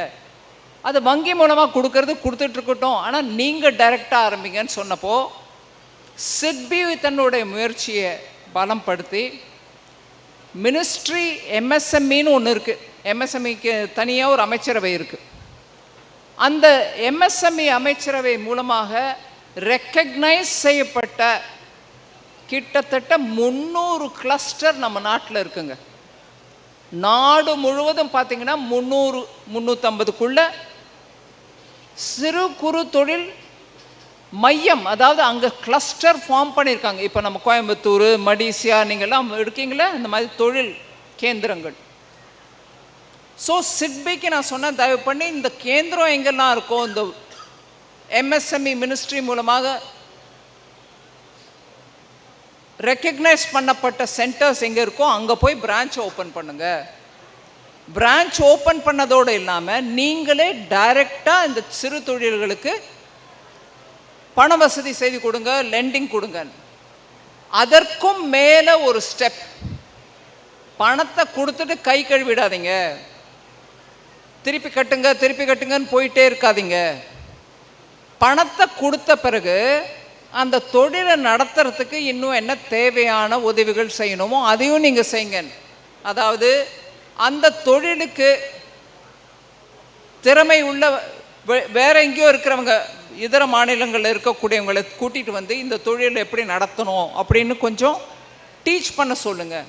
அது வங்கி மூலமாக கொடுத்துட்ருக்கட்டும், ஆனால் நீங்கள் டைரெக்டாக ஆரம்பிங்கன்னு சொன்னப்போ சிட்பி தன்னுடைய முயற்சியை பலம் படுத்தி மினிஸ்ட்ரி எம்எஸ்எம்இன்னு ஒன்று இருக்குது, எம்எஸ்எம்இக்கு தனியாக ஒரு அமைச்சரவை இருக்குது. அந்த எம்எஸ்எம்இ அமைச்சரவை மூலமாக ரெக்கக்னைஸ் செய்யப்பட்ட கிட்டத்தட்ட 300 கிளஸ்டர் நம்ம நாட்டில் இருக்குங்க. நாடு முழுவதும் பார்த்தீங்கன்னா 300-350க்குள்ள சிறு குறு தொழில் மையம், அதாவது அங்கே கிளஸ்டர் ஃபார்ம் பண்ணியிருக்காங்க. இப்போ நம்ம கோயம்புத்தூர், மடிசியா நீங்கள்லாம் இருக்கீங்களே, இந்த மாதிரி தொழில் கேந்திரங்கள். ஸோ சிட்பிக்கு நான் சொன்னேன், தயவு பண்ணி இந்த கேந்திரம் எங்கெல்லாம் இருக்கும், இந்த எம்எஸ்எம்இ மினிஸ்ட்ரி மூலமாக ரெக்கக்னைஸ் பண்ணப்பட்ட சென்டர்ஸ் எங்கே இருக்கோ அங்கே போய் பிரான்ச் ஓப்பன் பண்ணுங்க. பிரான்ச் ஓப்பன் பண்ணதோடு இல்லாமல் நீங்களே டைரெக்டாக இந்த சிறு தொழில்களுக்கு பண வசதி செய்து கொடுங்க, லெண்டிங் கொடுங்க. அதற்கும் மேலே ஒரு ஸ்டெப், பணத்தை கொடுத்துட்டு கை கழுவிடாதீங்க, திருப்பி கட்டுங்கன்னு போயிட்டே இருக்காதீங்க. பணத்தை கொடுத்த பிறகு அந்த தொழிலை நடத்துறதுக்கு இன்னும் என்ன தேவையான உதவிகள் செய்யணுமோ அதையும் நீங்கள் செய்யுங்க. அதாவது அந்த தொழிலுக்கு திறமை உள்ள வேற எங்கேயோ இருக்கிறவங்க, இதர மாநிலங்களில் இருக்கக்கூடியவங்களை கூட்டிகிட்டு வந்து இந்த தொழிலை எப்படி நடத்தணும் அப்படின்னு கொஞ்சம் டீச் பண்ண சொல்லுங்கள்.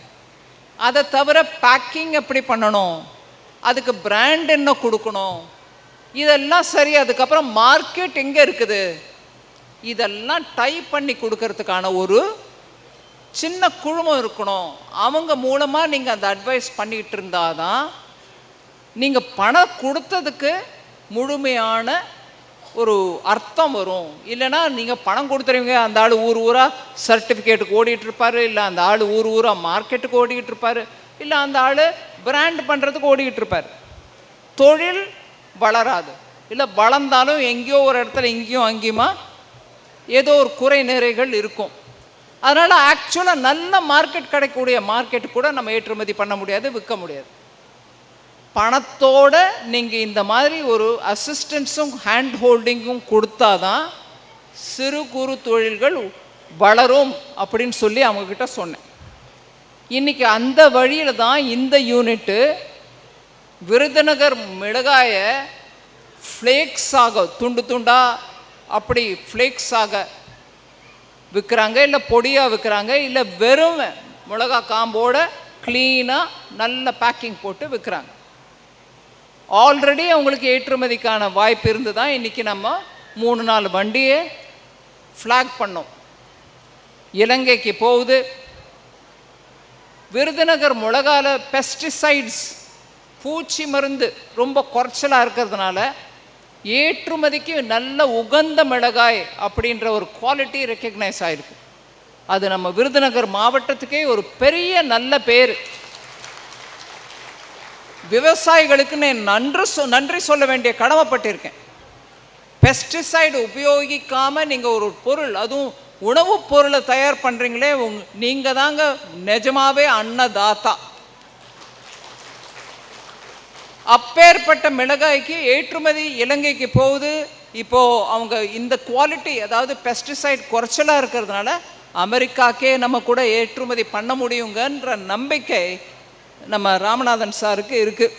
அதை தவிர பேக்கிங் எப்படி பண்ணணும், அதுக்கு பிராண்ட் என்ன கொடுக்கணும், இதெல்லாம் சரி. அதுக்கப்புறம் மார்க்கெட் எங்கே இருக்குது, இதெல்லாம் டைப் பண்ணி கொடுக்கறதுக்கான ஒரு சின்ன குழுமம் இருக்கணும். அவங்க மூலமாக நீங்கள் அந்த அட்வைஸ் பண்ணிகிட்டு இருந்தால் தான் நீங்கள் பணம் கொடுத்ததுக்கு முழுமையான ஒரு அர்த்தம் வரும். இல்லைனா நீங்கள் பணம் கொடுத்துருவீங்க, அந்த ஆள் ஊராக சர்டிஃபிகேட்டுக்கு ஓடிட்டு இருப்பார், இல்லை அந்த ஆள் ஊராக மார்க்கெட்டுக்கு ஓடிக்கிட்டு இருப்பார், இல்லை அந்த ஆள் பிராண்ட் பண்ணுறதுக்கு ஓடிக்கிட்டு இருப்பார். தொழில் வளராது. இல்லை வளர்ந்தாலும் எங்கேயோ ஒரு இடத்துல இங்கேயும் அங்கேயுமா ஏதோ ஒரு குறை நிறைகள் இருக்கும். அதனால் ஆக்சுவலாக நல்ல மார்க்கெட் கிடைக்கக்கூடிய மார்க்கெட்டு கூட நம்ம ஏற்றுமதி பண்ண முடியாது, விற்க முடியாது. பணத்தோடு நீங்கள் இந்த மாதிரி ஒரு அசிஸ்டன்ஸும் ஹேண்ட் ஹோல்டிங்கும் கொடுத்தாதான் சிறு குறு தொழில்கள் வளரும் அப்படின்னு சொல்லி அவங்கக்கிட்ட சொன்னேன். இன்றைக்கி அந்த வழியில் தான் இந்த யூனிட்டு விருதுநகர் மிளகாயை ஃப்ளேக்ஸாக துண்டு துண்டாக அப்படி ஃப்ளேக்ஸாக விற்கிறாங்க, இல்லை பொடியாக விற்கிறாங்க, இல்லை வெறும் மிளகா காம்போட க்ளீனாக நல்ல பேக்கிங் போட்டு விற்கிறாங்க. ஆல்ரெடி அவங்களுக்கு ஏற்றுமதிக்கான வாய்ப்பு இருந்து தான் இன்றைக்கி நம்ம 3-4 வண்டியை ஃப்ளாக் பண்ணோம். இலங்கைக்கு போகுது. விருதுநகர் மிளகால பெஸ்டிசைட்ஸ் பூச்சி மருந்து ரொம்ப குறைச்சலாக இருக்கிறதுனால ஏற்றுமதிக்கு நல்ல உகந்த மிளகாய் அப்படின்ற ஒரு குவாலிட்டி ரெக்கக்னைஸ் ஆகிருக்கு. அது நம்ம விருதுநகர் மாவட்டத்துக்கே ஒரு பெரிய நல்ல பேர். விவசாயிகளுக்கு நான் நன்றி சொல்ல வேண்டிய கடமைப்பட்டிருக்கேன். பெஸ்டிசைடு உபயோகிக்காமல் நீங்கள் ஒரு பொருள், அதுவும் உணவுப் பொருளை தயார் பண்ணுறீங்களே, நீங்கள் தாங்க நிஜமாவே அன்னதாத்தா. அப்பேற்பட்ட மிளகாய்க்கு ஏற்றுமதி இலங்கைக்கு போகுது. இப்போது அவங்க இந்த குவாலிட்டி, அதாவது பெஸ்டிசைட் குறைச்சலாக இருக்கிறதுனால அமெரிக்காக்கே நம்ம கூட ஏற்றுமதி பண்ண முடியுங்கன்ற நம்பிக்கை நம்ம ராமநாதன் சாருக்கு இருக்குது.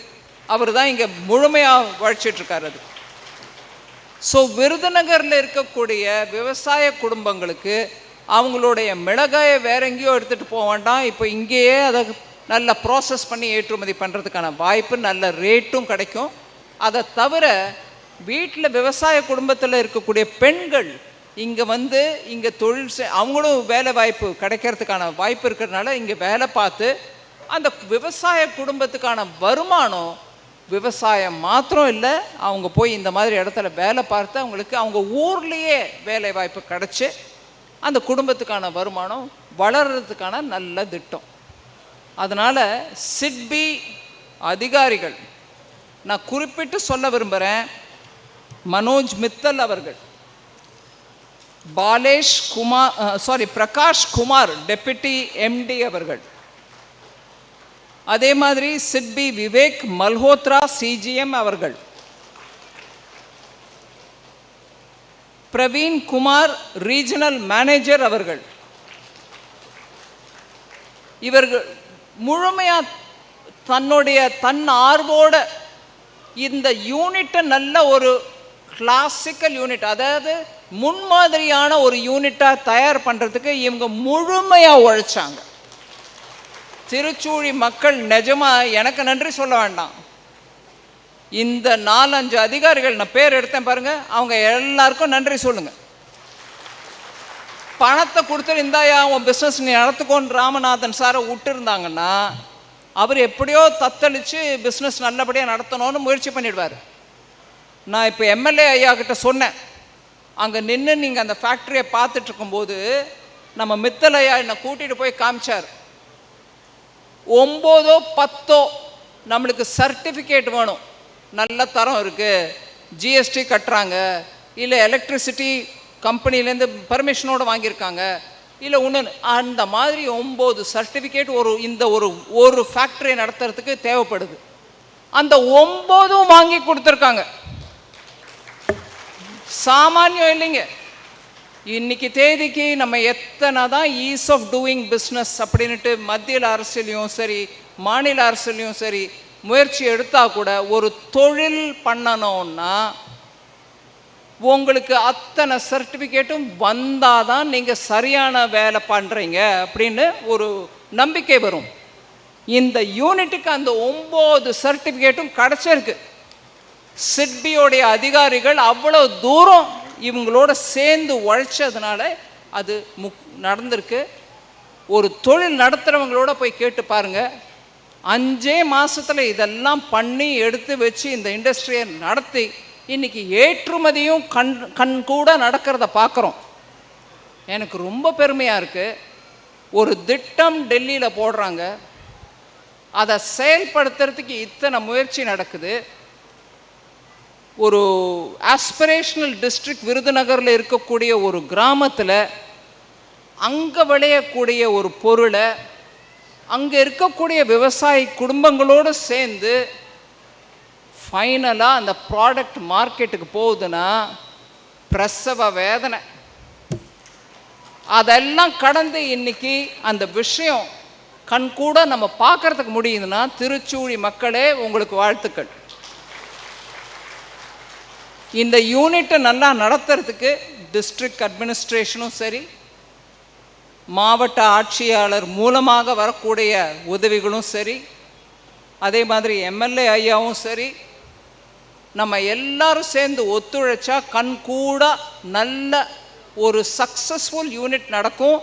அவர் தான் இங்கே முழுமையாக உழைச்சிட்ருக்கார். அது ஸோ விருதுநகரில் இருக்கக்கூடிய விவசாய குடும்பங்களுக்கு அவங்களுடைய மிளகாயை வேற எங்கேயோ எடுத்துகிட்டு போக வேண்டாம், இப்போ இங்கேயே அதை நல்ல ப்ராசஸ் பண்ணி ஏற்றுமதி பண்ணுறதுக்கான வாய்ப்பு, நல்ல ரேட்டும் கிடைக்கும். அதை தவிர வீட்டில் விவசாய குடும்பத்தில் இருக்கக்கூடிய பெண்கள் இங்கே வந்து இங்கே தொழில் அவங்களும் வேலை வாய்ப்பு கிடைக்கிறதுக்கான வாய்ப்பு இருக்கிறதுனால இங்கே வேலை பார்த்து அந்த விவசாய குடும்பத்துக்கான வருமானம், விவசாயம் மாத்திரம் இல்லை, அவங்க போய் இந்த மாதிரி இடத்துல வேலை பார்த்து அவங்களுக்கு அவங்க ஊர்லேயே வேலை வாய்ப்பு கிடச்சி அந்த குடும்பத்துக்கான வருமானம் வளர்கிறதுக்கான நல்ல திட்டம். அதனால் சிட்பி அதிகாரிகள் நான் குறிப்பிட்டு சொல்ல விரும்புகிறேன். மனோஜ் மித்தல் அவர்கள், பிரகாஷ் குமார் டெப்யூட்டி எம்டி அவர்கள், அதே மாதிரி சிட்பி விவேக் மல்ஹோத்ரா சிஜிஎம் அவர்கள், பிரவீன் குமார் ரீஜனல் மேனேஜர் அவர்கள், இவர்கள் முழுமையா தன் ஆர்வோட இந்த யூனிட்டை நல்ல ஒரு கிளாசிக்கல் யூனிட், அதாவது முன்மாதிரியான ஒரு யூனிட்டாக தயார் பண்ணுறதுக்கு இவங்க முழுமையாக உழைச்சாங்க. திருச்சூழி மக்கள் நிஜமா எனக்கு நன்றி சொல்ல வேண்டாம். இந்த 4-5 அதிகாரிகள் நான் பேர் எடுத்தேன் பாருங்க, அவங்க எல்லாருக்கும் நன்றி சொல்லுங்க. பணத்தை கொடுத்துட்டு இந்தாயா உன் பிஸ்னஸ் நீ நடத்துக்கோன்னு ராமநாதன் சாரை விட்டுருந்தாங்கன்னா அவர் எப்படியோ தத்தளித்து பிஸ்னஸ் நல்லபடியாக நடத்தணும்னு முயற்சி பண்ணிடுவார். நான் இப்போ எம்எல்ஏ ஐயா கிட்ட சொன்னேன், அங்கே நின்று நீங்கள் அந்த ஃபேக்ட்ரியை பார்த்துட்டு இருக்கும்போது நம்ம மித்தல் ஐயா என்னை கூட்டிகிட்டு போய் காமிச்சார். 9ஓ 10ஓ நம்மளுக்கு சர்டிஃபிகேட் வேணும், நல்ல தரம் இருக்குது, ஜிஎஸ்டி கட்டுறாங்க, இல்லை எலக்ட்ரிசிட்டி கம்பெனிலேருந்து பர்மிஷனோடு வாங்கியிருக்காங்க, இல்லை ஒன்று அந்த மாதிரி 9 சர்டிஃபிகேட் ஒரு ஃபேக்ட்ரியை நடத்துறதுக்கு தேவைப்படுது. அந்த 9ம் வாங்கி கொடுத்துருக்காங்க. சாமானியம் இல்லைங்க. இன்னைக்கு தேதிக்கு நம்ம எத்தனை தான் ஈஸ் ஆஃப் டூயிங் பிஸ்னஸ் அப்படின்ட்டு மத்திய அரசுலையும் சரி மாநில அரசுலையும் சரி முயற்சி எடுத்தால் கூட ஒரு தொழில் பண்ணணும்னா உங்களுக்கு அத்தனை சர்டிஃபிகேட்டும் வந்தால் தான் நீங்கள் சரியான வேலை பண்ணுறீங்க அப்படின்னு ஒரு நம்பிக்கை வரும். இந்த யூனிட்டுக்கு அந்த 9 சர்டிஃபிகேட்டும் கிடச்சிருக்கு. சிட்பியோடைய அதிகாரிகள் அவ்வளோ தூரம் இவங்களோட சேர்ந்து உழைச்சதுனால அது நடந்திருக்கு. ஒரு தொழில் நடத்துகிறவங்களோட போய் கேட்டு பாருங்கள், 5 மாதத்தில் இதெல்லாம் பண்ணி எடுத்து வச்சு இந்த இண்டஸ்ட்ரியை நடத்தி இன்றைக்கி ஏற்றுமதியும் கண் கூட நடக்கிறத பார்க்குறோம். எனக்கு ரொம்ப பெருமையாக இருக்குது. ஒரு திட்டம் டெல்லியில் போடுறாங்க, அதை செயல்படுத்துறதுக்கு இத்தனை முயற்சி நடக்குது. ஒரு ஆஸ்பிரேஷனல் டிஸ்ட்ரிக்ட் விருதுநகரில் இருக்கக்கூடிய ஒரு கிராமத்தில் அங்கே விளையக்கூடிய ஒரு பொருளை அங்கே இருக்கக்கூடிய விவசாய குடும்பங்களோடு சேர்ந்து ஃபைனலாக அந்த ப்ராடக்ட் மார்க்கெட்டுக்கு போகுதுன்னா பிரசவ வேதனை. அதெல்லாம் கடந்து இன்னைக்கு அந்த விஷயம் கண்கூட நம்ம பார்க்கறதுக்கு முடியுதுன்னா திருச்சூழி மக்களே உங்களுக்கு வாழ்த்துக்கள். இந்த யூனிட்டை நல்லா நடத்துறதுக்கு டிஸ்ட்ரிக்ட் அட்மினிஸ்ட்ரேஷனும் சரி மாவட்ட ஆட்சியாளர் மூலமாக வரக்கூடிய உதவிகளும் சரி அதே மாதிரி எம்எல்ஏ ஐயாவும் சரி நம்ம எல்லாரும் சேர்ந்து ஒத்துழைச்சா கண்கூட நல்ல ஒரு சக்ஸஸ்ஃபுல் யூனிட் நடக்கும்.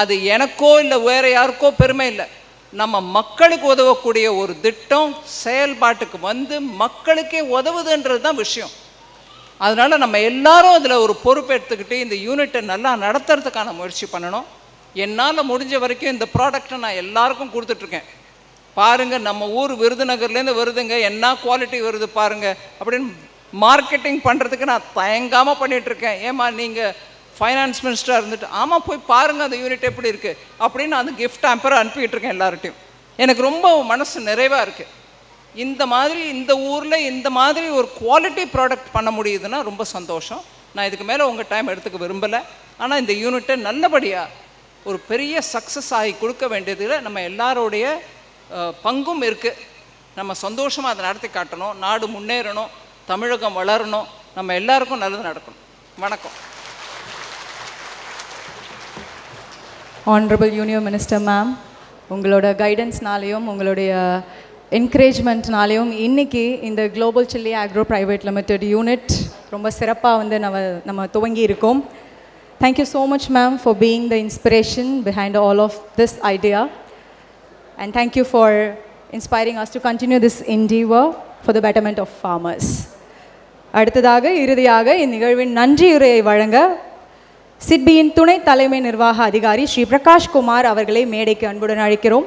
அது எனக்கோ இல்லை வேறு யாருக்கோ பெருமை இல்லை, நம்ம மக்களுக்கு உதவக்கூடிய ஒரு திட்டம் செயல்பாட்டுக்கு வந்து மக்களுக்கே உதவுதுன்றது தான் விஷயம். அதனால் நம்ம எல்லாரும் அதில் ஒரு பொறுப்பு எடுத்துக்கிட்டு இந்த யூனிட்டை நல்லா நடத்துறதுக்கான முயற்சி பண்ணணும். என்னால் முடிஞ்ச வரைக்கும் இந்த ப்ராடக்டை நான் எல்லாருக்கும் கொடுத்துட்ருக்கேன். பாருங்கள், நம்ம ஊர் விருதுநகர்லேருந்து வருதுங்க, என்ன குவாலிட்டி வருது பாருங்கள் அப்படின்னு மார்க்கெட்டிங் பண்ணுறதுக்கு நான் தயங்காமல் பண்ணிகிட்ருக்கேன். ஏமா நீங்கள் ஃபைனான்ஸ் மினிஸ்டராக இருந்துட்டு ஆமாம் போய் பாருங்கள் அந்த யூனிட் எப்படி இருக்குது அப்படின்னு அந்த கிஃப்ட் ஆம்பரை அனுப்பிக்கிட்டு எல்லார்ட்டையும். எனக்கு ரொம்ப மனசு நிறைவாக இருக்குது. இந்த மாதிரி இந்த ஊரில் இந்த மாதிரி ஒரு குவாலிட்டி ப்ராடக்ட் பண்ண முடியுதுன்னா ரொம்ப சந்தோஷம். நான் இதுக்கு மேலே உங்கள் டைம் எடுத்துக்க விரும்பலை. ஆனால் இந்த யூனிட்டை நல்லபடியாக ஒரு பெரிய சக்ஸஸ் ஆகி கொடுக்க வேண்டியதில் நம்ம எல்லாரோடைய பங்கும் இருக்குது. நம்ம சந்தோஷமாக அதை நடத்தி காட்டணும். நாடு முன்னேறணும், தமிழகம் வளரணும், நம்ம எல்லாருக்கும் நல்லது நடக்கணும். வணக்கம். Honorable Union Minister Ma'am, உங்களோட கைடன்ஸ்னாலேயும் உங்களுடைய என்கரேஜ்மெண்ட்னாலேயும் இன்றைக்கி இந்த global chilli agro private limited unit ரொம்ப சிறப்பாக வந்து நம்ம துவங்கி இருக்கோம். Thank you so much ma'am for being the inspiration behind all of this idea, and thank you for inspiring us to continue this endeavor for the betterment of farmers. அடுத்ததாக இறுதியாக இந்நிகழ்வின் நன்றியுரையை வழங்க சிட்பியின் துணை தலைமை நிர்வாக அதிகாரி ஸ்ரீ பிரகாஷ் குமார் அவர்களை மேடைக்கு அன்புடன் அழைக்கிறோம்.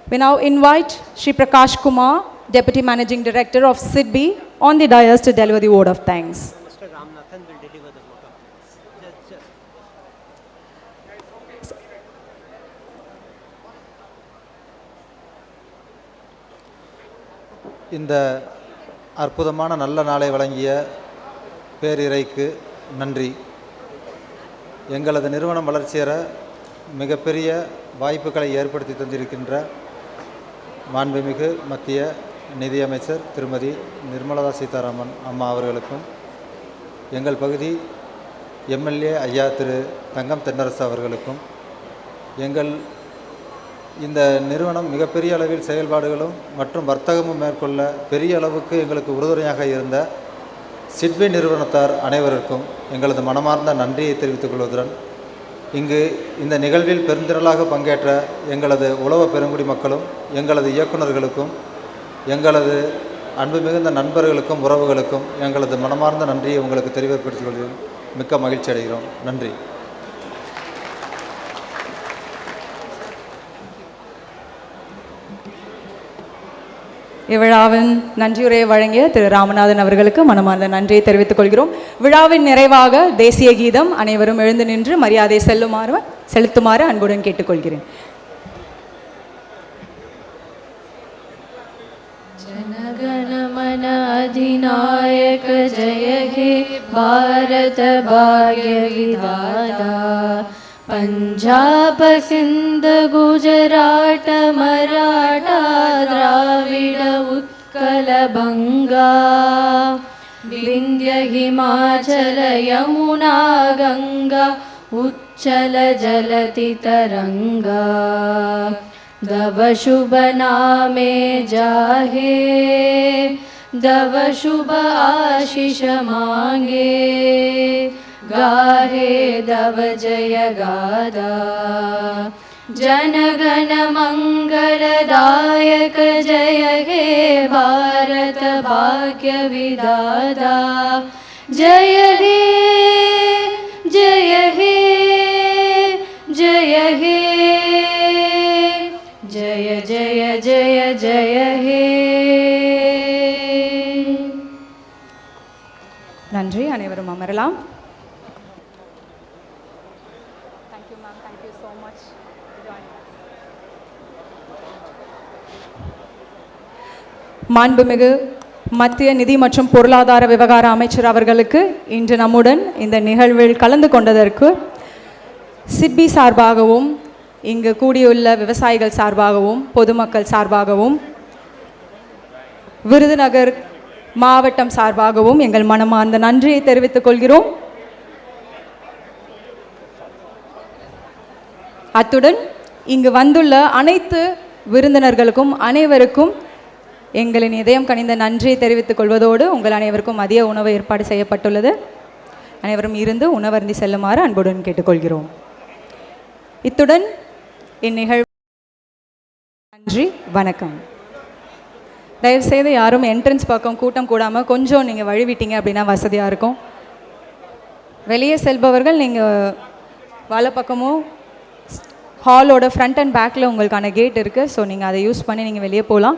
We now invite Shri Prakash Kumar, Deputy Managing Director of SIDBI, on the dais to deliver the word of thanks. Mr. Ramanathan will deliver the vote of thanks. Just. இந்த அற்புதமான நல்ல நாளை வழங்கிய பேரிறைக்கு நன்றி. எங்களது நிறுவனம் வளர்ச்சியற மிகப்பெரிய வாய்ப்புகளை ஏற்படுத்தி தந்திருக்கின்ற மாண்புமிகு மத்திய நிதியமைச்சர் திருமதி நிர்மலா சீதாராமன் அம்மா அவர்களுக்கும், எங்கள் பகுதி எம்எல்ஏ ஐயா திரு தங்கம் தென்னரசு அவர்களுக்கும், எங்கள் இந்த நிறுவனம் மிகப்பெரிய அளவில் செயல்பாடுகளும் மற்றும் வர்த்தகமும் மேற்கொள்ள பெரிய அளவுக்கு எங்களுக்கு உறுதுணையாக இருந்த சிட்பி நிறுவனத்தார் அனைவருக்கும் எங்களது மனமார்ந்த நன்றியை தெரிவித்துக் கொள்வதுடன், இங்கு இந்த நிகழ்வில் பெருந்திரளாக பங்கேற்ற எங்களது உழவ பெருங்குடி மக்களும் எங்களது இயக்குநர்களுக்கும் எங்களது அன்பு மிகுந்த நண்பர்களுக்கும் உறவுகளுக்கும் எங்களது மனமார்ந்த நன்றியை உங்களுக்கு தெரிவிப்படுத்திக் கொள்வதில் மிக்க மகிழ்ச்சி அடைகிறோம். நன்றி. இவ்விழாவின் நன்றியுரையை வழங்கிய திரு ராமநாதன் அவர்களுக்கு மனமார்ந்த நன்றியை தெரிவித்துக் கொள்கிறோம். விழாவின் நிறைவாக தேசிய கீதம் அனைவரும் எழுந்து நின்று மரியாதை செலுத்துமாறு அன்புடன் கேட்டுக்கொள்கிறேன். जनगणमन अधिनायक जय हे भारत भाग्य विधाता पंजाब सिंध गुजरात मराठा द्राविड उत्कल बंगा विंध्य हिमाचल यमुना गंगा उच्चल जलति तरंगा दव शुभ नामे जाहे दव शुभ आशीष मांगे गाहे दव जय गादा जनगण मंगलदायक जय हे भारत भाग्य विधाता जय हे जय हे जय हे जय जय जय जय हे. நன்றி. அனைவரும் அமரலாம். Thank you ma'am. Thank you so much. மாண்புமிகு மத்திய நிதி மற்றும் பொருளாதார விவகார அமைச்சர் அவர்களுக்கு இன்று நம்முடன் இந்த நிகழ்வில் கலந்து கொண்டதற்கு சிட்பி சார்பாகவும் இங்கு கூடியுள்ள விவசாயிகள் சார்பாகவும் பொதுமக்கள் சார்பாகவும் விருதுநகர் மாவட்டம் சார்பாகவும் எங்கள் மனமார்ந்த நன்றியை தெரிவித்துக் கொள்கிறோம். அத்துடன் இங்கு வந்துள்ள அனைத்து விருந்தினர்களுக்கும் அனைவருக்கும் எங்களின் இதயம் கனிந்த நன்றியை தெரிவித்துக் கொள்வதோடு உங்கள் அனைவருக்கும் மதிய உணவு ஏற்பாடு செய்யப்பட்டுள்ளது. அனைவரும் இருந்து உணவருந்தி செல்லுமாறு அன்புடன் கேட்டுக்கொள்கிறோம். இத்துடன் இந்நிகழ்வு நன்றி, வணக்கம். தயவுசெய்து யாரும் என்ட்ரன்ஸ் பக்கம் கூட்டம் கூடாமல் கொஞ்சம் நீங்கள் வழிவிட்டீங்க அப்படின்னா வசதியாக இருக்கும். வெளியே செல்பவர்கள் நீங்கள் வலை பக்கமும் ஹாலோட ஃப்ரண்ட் அண்ட் பேக்கில் உங்களுக்கான கேட் இருக்குது. ஸோ நீங்கள் அதை யூஸ் பண்ணி நீங்கள் வெளியே போகலாம்.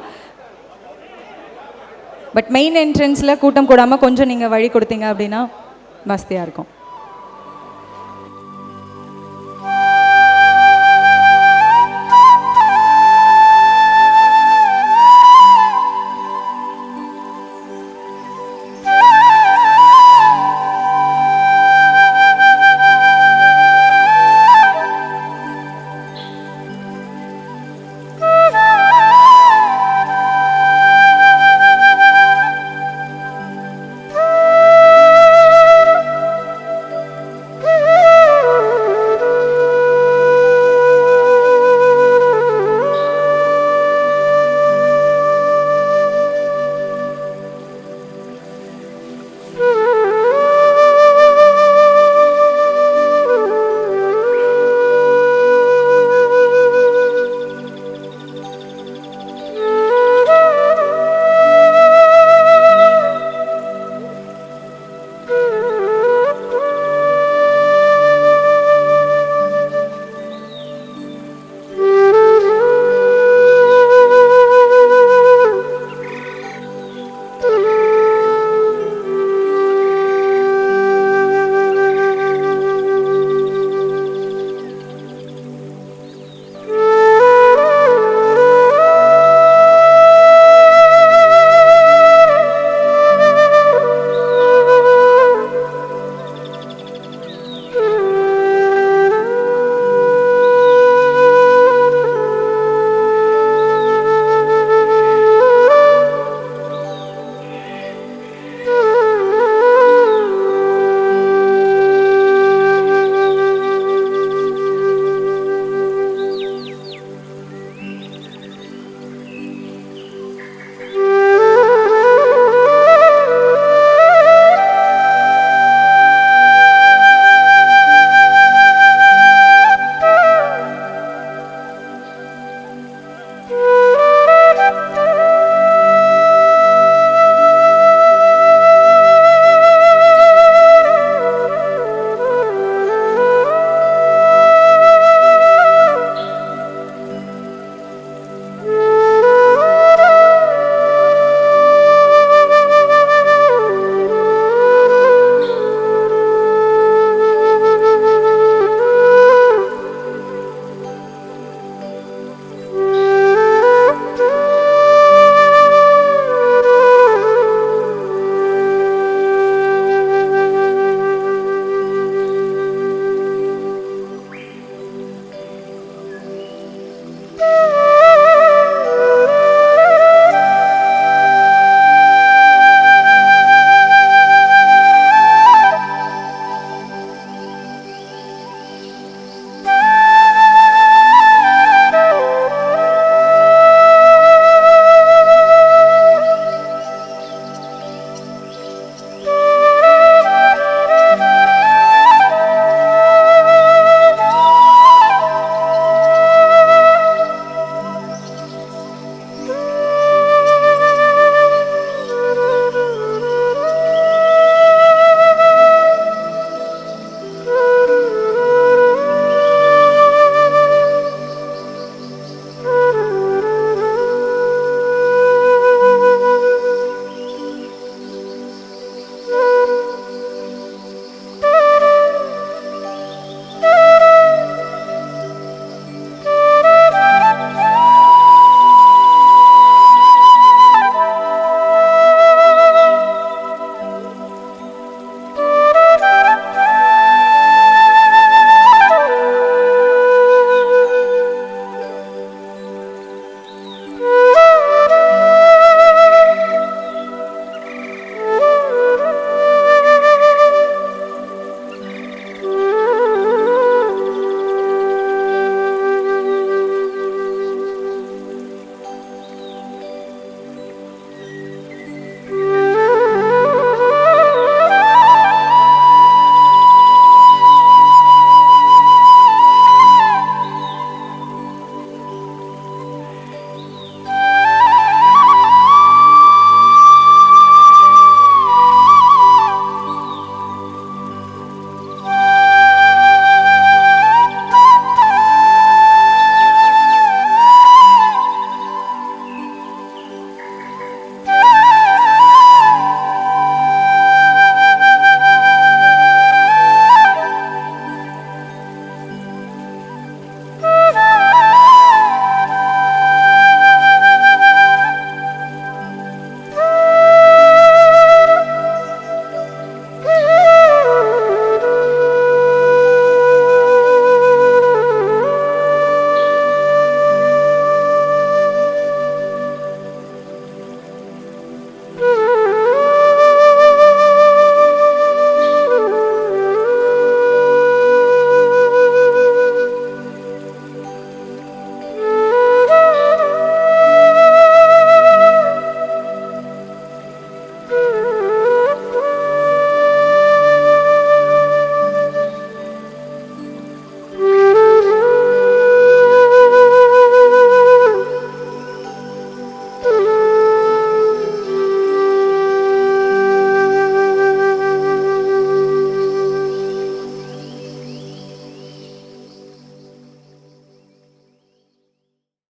பட் மெயின் என்ட்ரன்ஸில் கூட்டம் கூடாமல் கொஞ்சம் நீங்கள் வழி கொடுத்தீங்க அப்படின்னா வசதியாக இருக்கும்.